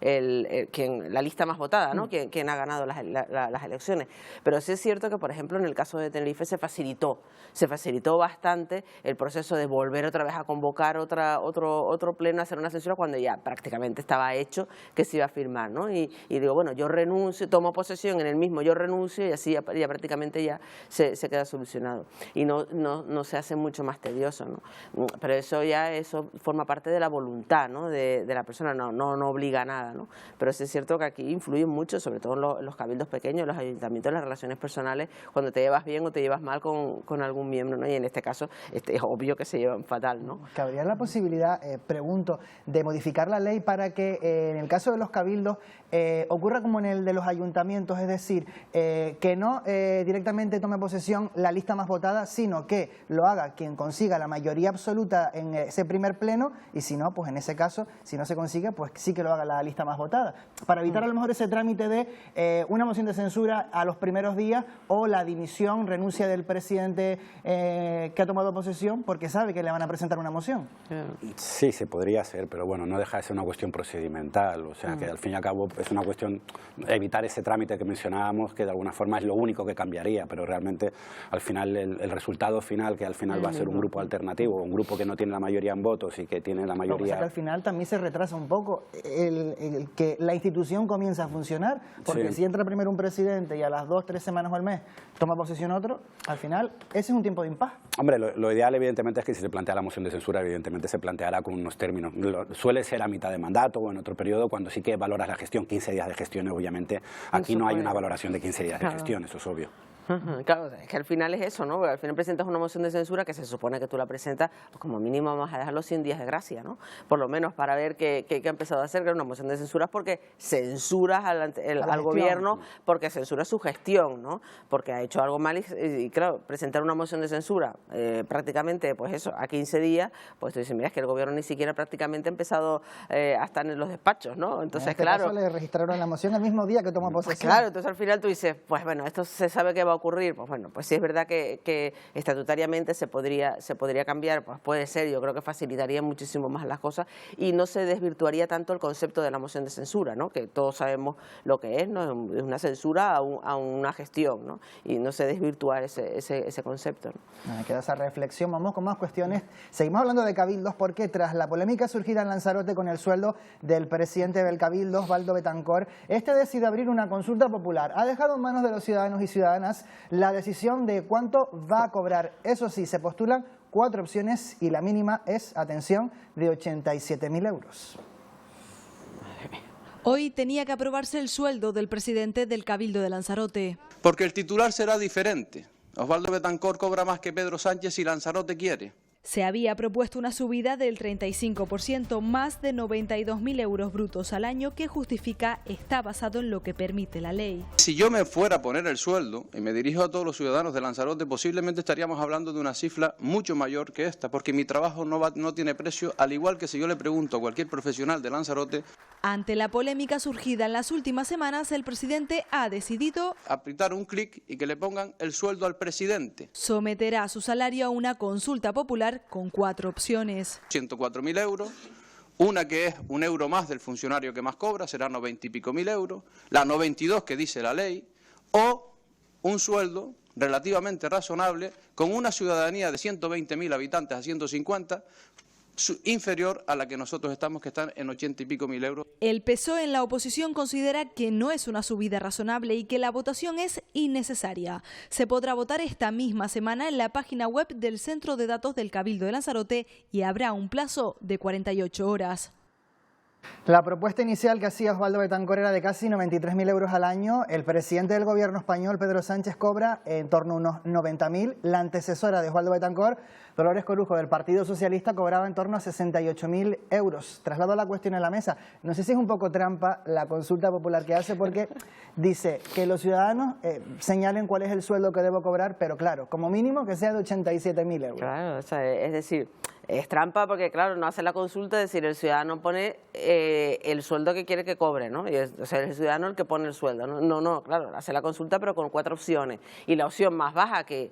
la lista más votada, ¿no? Quien ha ganado las elecciones. Pero sí es cierto que, por ejemplo, en el caso de Tenerife se facilitó bastante el proceso de volver otra vez a convocar otro pleno a hacer una censura cuando ya prácticamente estaba hecho que se iba a firmar, ¿no? Y digo, bueno, yo renuncio, tomo posesión en el mismo, yo renuncio y así ya prácticamente ya se queda solucionado y no se hace mucho más tedioso, ¿no? Pero eso forma parte de la voluntad, ¿no? de la persona, no obliga a nada, ¿no? Pero sí es cierto que aquí influye mucho, sobre todo en los cabildos pequeños, los ayuntamientos, las relaciones personales, cuando te llevas bien o te llevas mal con algún miembro, ¿no? Y en este caso es obvio que se llevan fatal, ¿no? ¿Cabría la posibilidad, pregunto, de modificar la ley para que en el caso de los cabildos ocurra como en el de los ayuntamientos, es decir, que no directamente tome posesión la lista más votada, sino que lo haga quien consiga la mayoría absoluta en ese primer pleno y si no, pues en ese caso, si no se consigue, pues sí que lo haga la lista más votada, para evitar a lo mejor ese trámite de una moción de censura a los primeros días o la dimisión, renuncia del presidente que ha tomado posesión porque sabe que le van a presentar una moción? Sí, se podría hacer, pero bueno, no deja de ser una cuestión procedimental, o sea que al fin y al cabo es una cuestión, evitar ese trámite que mencionábamos, que de alguna forma es lo único que cambiaría, pero realmente al final el resultado final, que al final va a ser un grupo alternativo, un grupo que no tiene la mayoría en votos y que tiene la mayoría... O sea que al final también se retrasa un poco el que la institución comience a funcionar, porque si entra primero un presidente y a las 2 o 3 semanas o al mes toma posesión otro, al final ese es un tiempo de impas. Hombre, lo ideal evidentemente es que si se plantea la moción de censura, evidentemente se planteará con unos términos. Suele ser a mitad de mandato o en otro periodo, cuando sí que valoras la gestión, 15 días de gestión, obviamente aquí no hay una valoración de 15 días de gestión, eso es obvio. Claro, es que al final es eso, ¿no? Porque al final presentas una moción de censura que se supone que tú la presentas, pues como mínimo vamos a dejarlo 100 días de gracia, ¿no? Por lo menos para ver qué ha empezado a hacer, que es una moción de censura porque censuras al gobierno, porque censura su gestión, ¿no? Porque ha hecho algo mal y claro, presentar una moción de censura prácticamente, pues eso, a 15 días, pues tú dices, mira, es que el gobierno ni siquiera prácticamente ha empezado a estar en los despachos, ¿no? Entonces, en este caso le registraron la moción el mismo día que tomó posesión. Pues claro, entonces al final tú dices, pues bueno, esto se sabe que va a ocurrir, pues bueno, pues sí es verdad que estatutariamente se podría cambiar, pues puede ser, yo creo que facilitaría muchísimo más las cosas y no se desvirtuaría tanto el concepto de la moción de censura, ¿no? Que todos sabemos lo que es, ¿no? Es una censura a una gestión, ¿no? Y no se desvirtuar ese concepto, ¿no? Me queda esa reflexión. Vamos con más cuestiones. Seguimos hablando de cabildos porque tras la polémica surgida en Lanzarote con el sueldo del presidente del Cabildo, Osvaldo Betancourt, este decide abrir una consulta popular. Ha dejado en manos de los ciudadanos y ciudadanas la decisión de cuánto va a cobrar. Eso sí, se postulan 4 opciones y la mínima es, atención, de 87.000 euros. Hoy tenía que aprobarse el sueldo del presidente del Cabildo de Lanzarote. Porque el titular será diferente. Osvaldo Betancourt cobra más que Pedro Sánchez si Lanzarote quiere. Se había propuesto una subida del 35%, más de 92.000 euros brutos al año, que justifica está basado en lo que permite la ley. Si yo me fuera a poner el sueldo, y me dirijo a todos los ciudadanos de Lanzarote, posiblemente estaríamos hablando de una cifra mucho mayor que esta, porque mi trabajo no tiene precio, al igual que si yo le pregunto a cualquier profesional de Lanzarote. Ante la polémica surgida en las últimas semanas, el presidente ha decidido apretar un clic y que le pongan el sueldo al presidente. Someterá su salario a una consulta popular con 4 opciones. 104.000 euros, una que es €1 más del funcionario que más cobra, será 90 y pico mil euros, la 92 que dice la ley, o un sueldo relativamente razonable con una ciudadanía de 120.000 habitantes a 150, inferior a la que nosotros estamos, que están en 80 y pico mil euros. El PSOE en la oposición considera que no es una subida razonable y que la votación es innecesaria. Se podrá votar esta misma semana en la página web del Centro de Datos del Cabildo de Lanzarote y habrá un plazo de 48 horas. La propuesta inicial que hacía Osvaldo Betancor era de casi 93.000 euros al año. El presidente del gobierno español, Pedro Sánchez, cobra en torno a unos 90.000. La antecesora de Osvaldo Betancor, Dolores Corujo, del Partido Socialista, cobraba en torno a 68.000 euros. Traslado la cuestión a la mesa. No sé si es un poco trampa la consulta popular que hace, porque dice que los ciudadanos señalen cuál es el sueldo que debo cobrar, pero claro, como mínimo que sea de 87.000 euros. Claro, o sea, es decir, es trampa porque, claro, no hace la consulta, es decir, el ciudadano pone el sueldo que quiere que cobre, ¿no? Y o sea, es el ciudadano el que pone el sueldo, ¿no? No, claro, hace la consulta pero con 4 opciones. Y la opción más baja que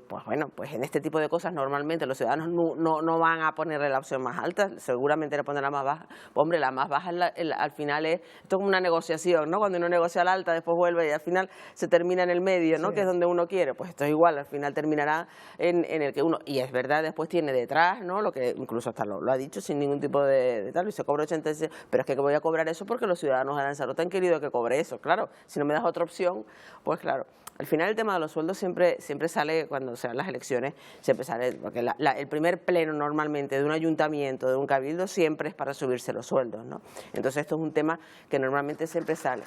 pues bueno, pues en este tipo de cosas normalmente los ciudadanos no van a ponerle la opción más alta, seguramente le pondrán la más baja. Pues, hombre, la más baja al final esto es como una negociación, ¿no? Cuando uno negocia la alta, después vuelve y al final se termina en el medio, ¿no? Sí. Que es donde uno quiere. Pues esto es igual, al final terminará en el que uno, y es verdad, después tiene detrás, ¿no? Lo que incluso hasta lo ha dicho sin ningún tipo de tal, y se cobra 86, pero es que voy a cobrar eso porque los ciudadanos de Lanzarote han querido que cobre eso, claro. Si no me das otra opción, pues claro. Al final el tema de los sueldos siempre sale cuando se dan las elecciones, siempre sale, porque el primer pleno normalmente de un ayuntamiento, de un cabildo, siempre es para subirse los sueldos, ¿no? Entonces esto es un tema que normalmente siempre sale.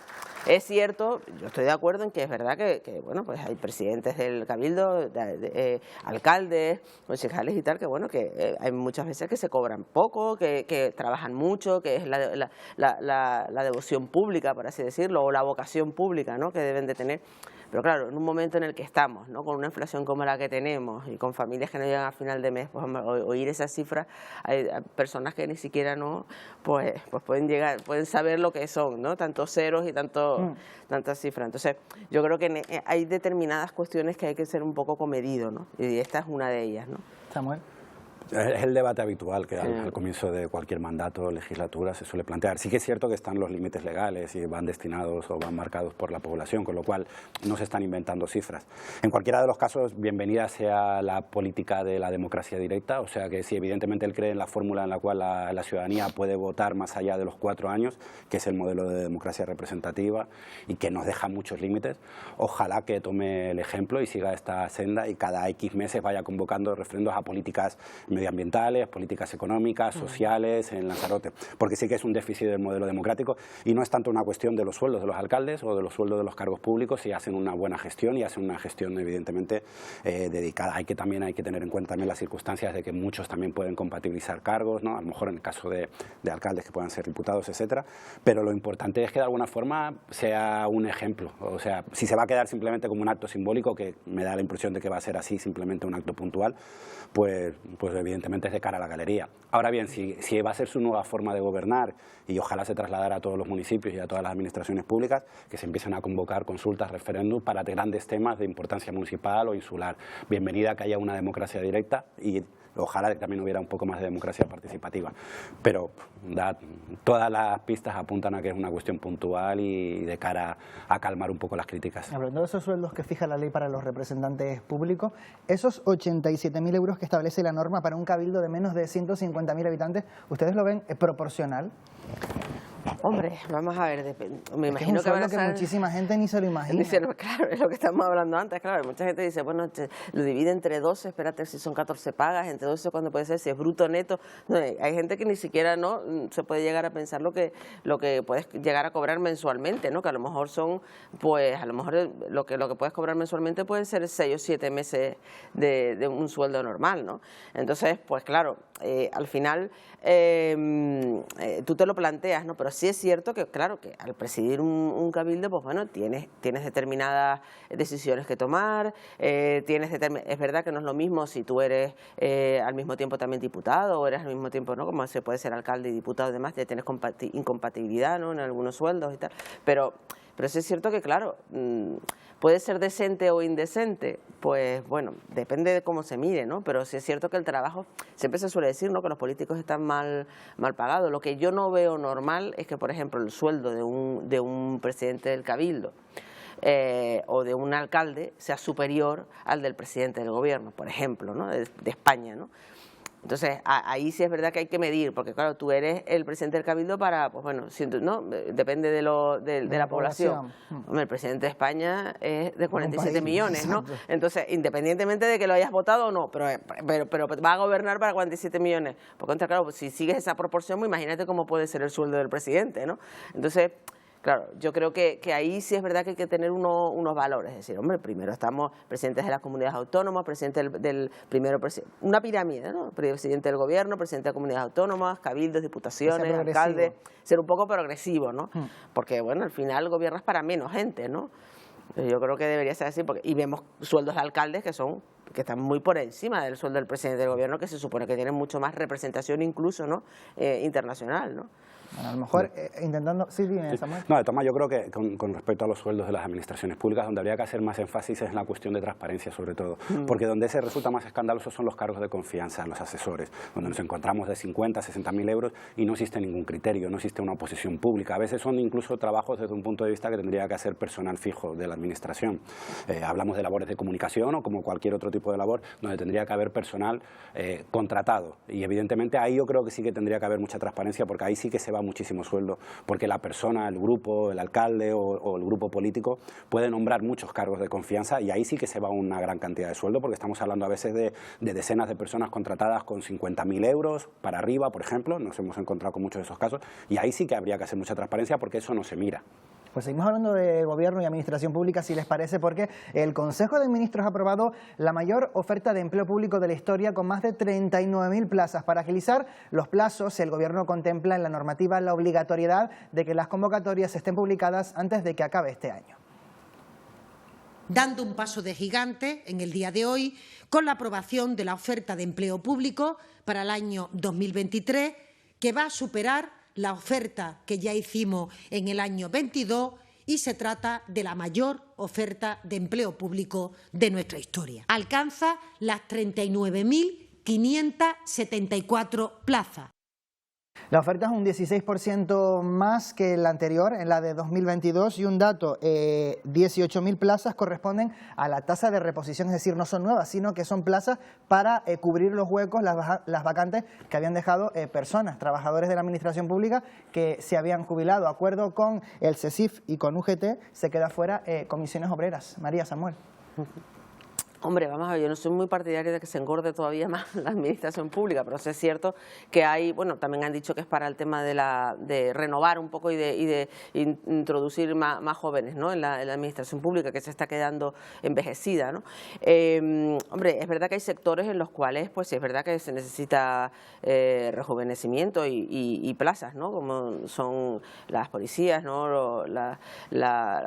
Es cierto, yo estoy de acuerdo en que es verdad que bueno, pues hay presidentes del cabildo, alcaldes, concejales y tal, que bueno, que hay muchas veces que se cobran poco, que trabajan mucho, que es la devoción pública, por así decirlo, o la vocación pública, ¿no? Que deben de tener. Pero claro, en un momento en el que estamos, ¿no? Con una inflación como la que tenemos y con familias que no llegan a final de mes, pues oír esas cifras, hay personas que ni siquiera pues pueden saber lo que son, ¿no? Tantos ceros y tantas cifras. Entonces, yo creo que hay determinadas cuestiones que hay que ser un poco comedido, ¿no? Y esta es una de ellas, ¿no? Samuel. Es el debate habitual que al comienzo de cualquier mandato o legislatura se suele plantear. Sí que es cierto que están los límites legales y van destinados o van marcados por la población, con lo cual no se están inventando cifras. En cualquiera de los casos, bienvenida sea la política de la democracia directa, o sea que si evidentemente él cree en la fórmula en la cual la ciudadanía puede votar más allá de los 4 años, que es el modelo de democracia representativa y que nos deja muchos límites, ojalá que tome el ejemplo y siga esta senda y cada X meses vaya convocando referendos a políticas medioambientales, políticas económicas, sociales en Lanzarote, porque sí que es un déficit del modelo democrático y no es tanto una cuestión de los sueldos de los alcaldes o de los sueldos de los cargos públicos, si hacen una buena gestión y hacen una gestión evidentemente dedicada. También hay que tener en cuenta también las circunstancias de que muchos también pueden compatibilizar cargos, ¿no? A lo mejor en el caso de alcaldes que puedan ser diputados, etcétera, pero lo importante es que de alguna forma sea un ejemplo, o sea, si se va a quedar simplemente como un acto simbólico, que me da la impresión de que va a ser así, simplemente un acto puntual, pues evidentemente es de cara a la galería. Ahora bien, si va a ser su nueva forma de gobernar y ojalá se trasladara a todos los municipios y a todas las administraciones públicas, que se empiecen a convocar consultas, referéndum para grandes temas de importancia municipal o insular. Bienvenida que haya una democracia directa y ojalá que también hubiera un poco más de democracia participativa. Pero todas las pistas apuntan a que es una cuestión puntual y de cara a calmar un poco las críticas. Hablando de esos sueldos que fija la ley para los representantes públicos, esos 87.000 euros que establece la norma para un cabildo de menos de 150.000 habitantes, ¿ustedes lo ven proporcional? Hombre, vamos a ver, me imagino que muchísima gente ni se lo imagina. Claro, es lo que estamos hablando antes, claro, mucha gente dice, bueno, lo divide entre 12, espérate si son 14 pagas, entre 12 cuándo puede ser, si es bruto, neto. No, hay gente que ni siquiera se puede llegar a pensar lo que puedes llegar a cobrar mensualmente, ¿no? Que a lo mejor son, pues a lo mejor lo que puedes cobrar mensualmente pueden ser 6 o 7 meses de un sueldo normal, ¿no? Entonces, pues claro, al final tú te lo planteas, ¿no? Pero sí es cierto que, claro, que al presidir un cabildo, pues bueno, tienes determinadas decisiones que tomar, es verdad que no es lo mismo si tú eres al mismo tiempo también diputado o eres al mismo tiempo, ¿no? Como se puede ser alcalde y diputado y demás, ya tienes incompatibilidad, ¿no? En algunos sueldos y tal, pero sí es cierto que, claro, puede ser decente o indecente, pues bueno, depende de cómo se mire, ¿no? Pero sí es cierto que el trabajo, siempre se suele decir, ¿no? Que los políticos están mal pagados. Lo que yo no veo normal es que, por ejemplo, el sueldo de un presidente del cabildo o de un alcalde sea superior al del presidente del gobierno, por ejemplo, ¿no? de España, ¿no? Entonces, ahí sí es verdad que hay que medir, porque claro, tú eres el presidente del Cabildo para, pues bueno, ¿no? Depende de la población. Hombre, el presidente de España es de 47 millones, ¿no? Entonces, independientemente de que lo hayas votado o no, pero va a gobernar para 47 millones. Por contra, claro, pues si sigues esa proporción, pues imagínate cómo puede ser el sueldo del presidente, ¿no? Entonces, claro, yo creo que ahí sí es verdad que hay que tener unos valores. Es decir, hombre, primero estamos presidentes de las comunidades autónomas, presidente una pirámide, ¿no? Presidente del gobierno, presidente de comunidades autónomas, cabildos, diputaciones, alcaldes, ser un poco progresivo, ¿no? Porque, bueno, al final gobiernas para menos gente, ¿no? Yo creo que debería ser así, y vemos sueldos de alcaldes que están muy por encima del sueldo del presidente del gobierno, que se supone que tienen mucho más representación incluso, ¿no? Internacional, ¿no? Bueno, a lo mejor intentando... Sí, dime, Samuel. No, de todas maneras, yo creo que con respecto a los sueldos de las administraciones públicas, donde habría que hacer más énfasis es en la cuestión de transparencia, sobre todo. Porque donde se resulta más escandaloso son los cargos de confianza, los asesores, donde nos encontramos de 50 a 60.000 euros y no existe ningún criterio, no existe una oposición pública. A veces son incluso trabajos desde un punto de vista que tendría que hacer personal fijo de la administración. Hablamos de labores de comunicación o como cualquier otro tipo de labor, donde tendría que haber personal contratado. Y evidentemente ahí yo creo que sí que tendría que haber mucha transparencia, porque ahí sí que se va muchísimo sueldo, porque la persona, el grupo, el alcalde o el grupo político puede nombrar muchos cargos de confianza y ahí sí que se va una gran cantidad de sueldo, porque estamos hablando a veces de decenas de personas contratadas con 50.000 euros para arriba, por ejemplo. Nos hemos encontrado con muchos de esos casos y ahí sí que habría que hacer mucha transparencia, porque eso no se mira. Pues seguimos hablando de gobierno y administración pública, si les parece, porque el Consejo de Ministros ha aprobado la mayor oferta de empleo público de la historia, con más de 39.000 plazas. Para agilizar los plazos, el gobierno contempla en la normativa la obligatoriedad de que las convocatorias estén publicadas antes de que acabe este año. Dando un paso de gigante en el día de hoy con la aprobación de la oferta de empleo público para el año 2023, que va a superar la oferta que ya hicimos en el año 22, y se trata de la mayor oferta de empleo público de nuestra historia. Alcanza las 39.574 plazas. La oferta es un 16% más que la anterior, en la de 2022, y un dato, 18.000 plazas corresponden a la tasa de reposición, es decir, no son nuevas, sino que son plazas para cubrir los huecos, las vacantes que habían dejado personas, trabajadores de la administración pública que se habían jubilado. De acuerdo con el CESIF y con UGT, se queda fuera comisiones obreras. María, Samuel. Hombre, vamos a ver, yo no soy muy partidaria de que se engorde todavía más la administración pública, pero sí es cierto que hay, bueno, también han dicho que es para el tema de renovar un poco y de introducir más jóvenes, ¿no? en la administración pública, que se está quedando envejecida, ¿no? Hombre, es verdad que hay sectores en los cuales, pues es verdad que se necesita rejuvenecimiento y plazas, ¿no? Como son las policías, ¿no? Las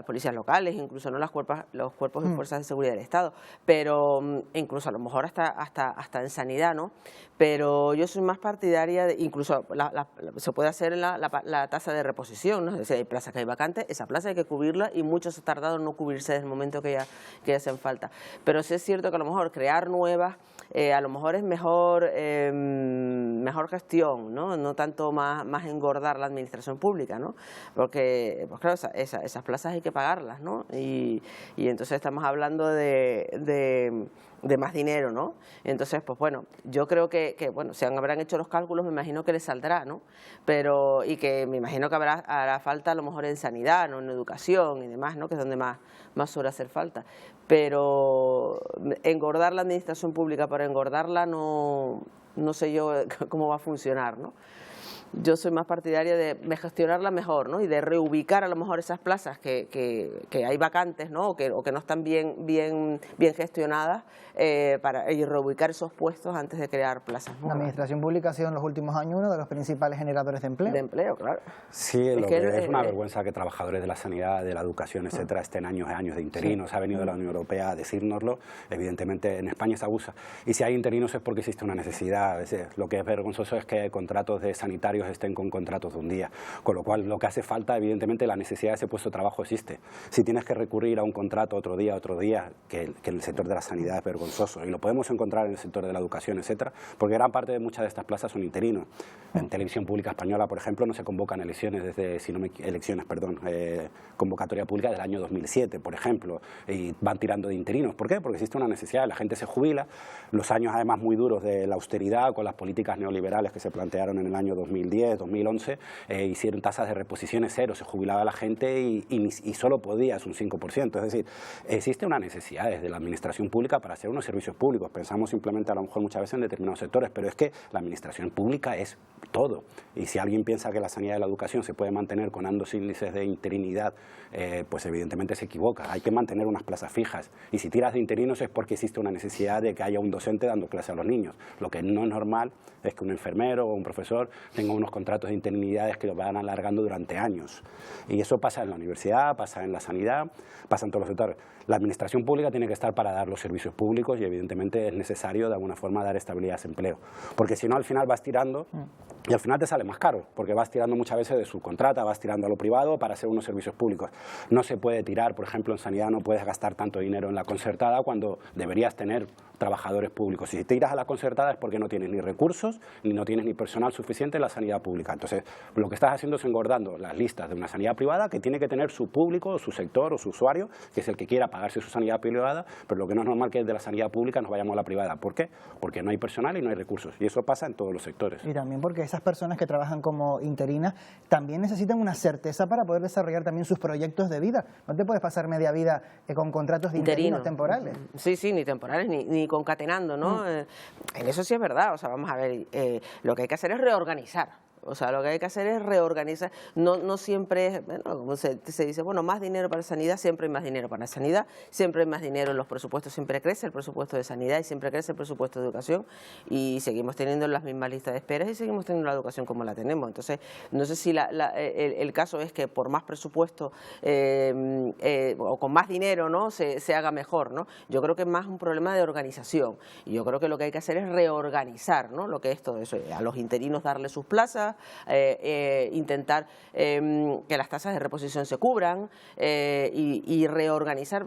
policías locales, incluso, ¿no? Los cuerpos y fuerzas de seguridad del Estado, pero incluso a lo mejor hasta en sanidad, ¿no? Pero yo soy más partidaria de, incluso se puede hacer la tasa de reposición, ¿no? Es decir, hay plazas que hay vacantes, esa plaza hay que cubrirla, y muchos han tardado en no cubrirse desde el momento que ya hacen falta. Pero sí es cierto que a lo mejor crear nuevas, a lo mejor es mejor gestión, ¿no? No tanto más engordar la administración pública, ¿no? Porque, pues claro, esas plazas hay que pagarlas, ¿no? Y entonces estamos hablando de más dinero, ¿no? Entonces, pues bueno, yo creo que bueno, si habrán hecho los cálculos, me imagino que les saldrá, ¿no? Pero, y que me imagino que hará falta a lo mejor en sanidad, ¿no? En educación y demás, ¿no? Que es donde más suele hacer falta. Pero engordar la administración pública por engordarla no sé yo cómo va a funcionar, ¿no? Yo soy más partidaria de gestionarla mejor, ¿no? Y de reubicar a lo mejor esas plazas que hay vacantes, ¿no? O que no están bien gestionadas, y reubicar esos puestos antes de crear plazas nuevas. La administración pública ha sido en los últimos años uno de los principales generadores de empleo. De empleo, claro. Sí, es una vergüenza que trabajadores de la sanidad, de la educación, etcétera, estén años y años de interinos. Sí. Ha venido la Unión Europea a decírnoslo. Evidentemente en España se abusa. Y si hay interinos es porque existe una necesidad. Lo que es vergonzoso es que contratos de sanitarios funcionarios estén con contratos de un día. Con lo cual, lo que hace falta, evidentemente, la necesidad de ese puesto de trabajo existe. Si tienes que recurrir a un contrato otro día, que en el sector de la sanidad es vergonzoso, y lo podemos encontrar en el sector de la educación, etcétera, porque gran parte de muchas de estas plazas son interinos. En Televisión Pública Española, por ejemplo, no se convocan elecciones desde, convocatoria pública del año 2007, por ejemplo, y van tirando de interinos. ¿Por qué? Porque existe una necesidad, la gente se jubila, los años además muy duros de la austeridad con las políticas neoliberales que se plantearon en el año 2010, 2011, hicieron tasas de reposiciones cero, se jubilaba la gente y solo podías un 5%. Es decir, existe una necesidad desde la administración pública para hacer unos servicios públicos. Pensamos simplemente a lo mejor muchas veces en determinados sectores, pero es que la administración pública es todo. Y si alguien piensa que la sanidad y la educación se puede mantener con altos índices de interinidad, pues evidentemente se equivoca. Hay que mantener unas plazas fijas. Y si tiras de interinos es porque existe una necesidad de que haya un docente dando clase a los niños. Lo que no es normal es que un enfermero o un profesor tenga unos contratos de interinidades que los van alargando durante años. Y eso pasa en la universidad, pasa en la sanidad, pasa en todos los sectores. La administración pública tiene que estar para dar los servicios públicos y evidentemente es necesario de alguna forma dar estabilidad a ese empleo. Porque si no, al final vas tirando y al final te sale más caro, porque vas tirando muchas veces de subcontrata, vas tirando a lo privado para hacer unos servicios públicos. No se puede tirar, por ejemplo, en sanidad no puedes gastar tanto dinero en la concertada cuando deberías tener trabajadores públicos. Y si te tiras a la concertada es porque no tienes ni recursos, ni no tienes ni personal suficiente en la sanidad pública. Entonces, lo que estás haciendo es engordando las listas de una sanidad privada que tiene que tener su público, o su sector, o su usuario, que es el que quiera pagarse su sanidad privada, pero lo que no es normal que es de la sanidad pública nos vayamos a la privada. ¿Por qué? Porque no hay personal y no hay recursos. Y eso pasa en todos los sectores. Y también porque esas personas que trabajan como interinas también necesitan una certeza para poder desarrollar también sus proyectos de vida. No te puedes pasar media vida con contratos de interinos temporales. Sí, sí, ni temporales, ni concatenando, ¿no? En eso sí es verdad. O sea, vamos a ver, lo que hay que hacer es reorganizar. O sea, lo que hay que hacer es reorganizar. No siempre es, bueno, como se dice, bueno, más dinero para sanidad, siempre hay más dinero para sanidad, siempre hay más dinero en los presupuestos, siempre crece el presupuesto de sanidad y siempre crece el presupuesto de educación y seguimos teniendo las mismas listas de esperas y seguimos teniendo la educación como la tenemos. Entonces, no sé si el caso es que por más presupuesto o con más dinero, ¿no?, se haga mejor, ¿no? Yo creo que es más un problema de organización y yo creo que lo que hay que hacer es reorganizar, ¿no?, lo que es todo eso, a los interinos darle sus plazas, intentar que las tasas de reposición se cubran y reorganizar.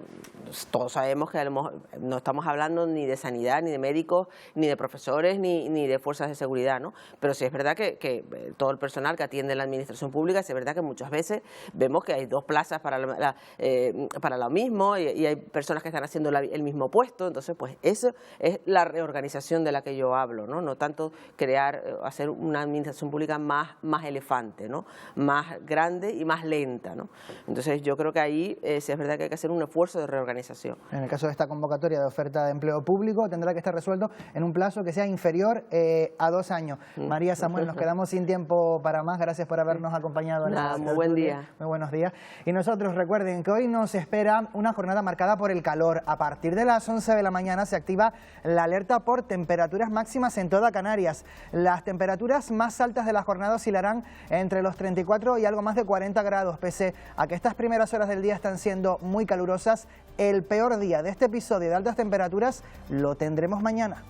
Todos sabemos que no estamos hablando ni de sanidad, ni de médicos, ni de profesores, ni de fuerzas de seguridad, ¿no? Pero sí es verdad que todo el personal que atiende en la administración pública, sí es verdad que muchas veces vemos que hay 2 plazas para lo mismo y hay personas que están haciendo el mismo puesto. Entonces, pues eso es la reorganización de la que yo hablo, ¿no? No tanto hacer una administración pública más elefante, ¿no?, más grande y más lenta, ¿no? Entonces yo creo que ahí sí es verdad que hay que hacer un esfuerzo de reorganización. En el caso de esta convocatoria de oferta de empleo público tendrá que estar resuelto en un plazo que sea inferior a 2 años. María, Samuel, nos quedamos sin tiempo para más. Gracias por habernos acompañado. Muy buen día. Muy buenos días. Y nosotros recuerden que hoy nos espera una jornada marcada por el calor. A partir de las 11 de la mañana se activa la alerta por temperaturas máximas en toda Canarias. Las temperaturas más altas de la jornada oscilarán entre los 34 y algo más de 40 grados. Pese a que estas primeras horas del día están siendo muy calurosas, el peor día de este episodio de altas temperaturas lo tendremos mañana.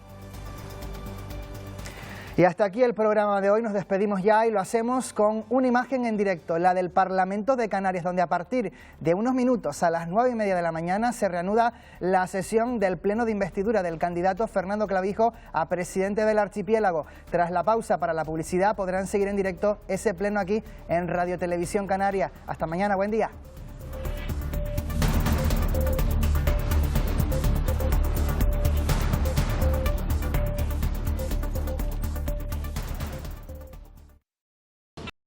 Y hasta aquí el programa de hoy. Nos despedimos ya y lo hacemos con una imagen en directo, la del Parlamento de Canarias, donde a partir de unos minutos, a las 9:30 de la mañana, se reanuda la sesión del pleno de investidura del candidato Fernando Clavijo a presidente del archipiélago. Tras la pausa para la publicidad podrán seguir en directo ese pleno aquí en Radio Televisión Canaria. Hasta mañana, buen día.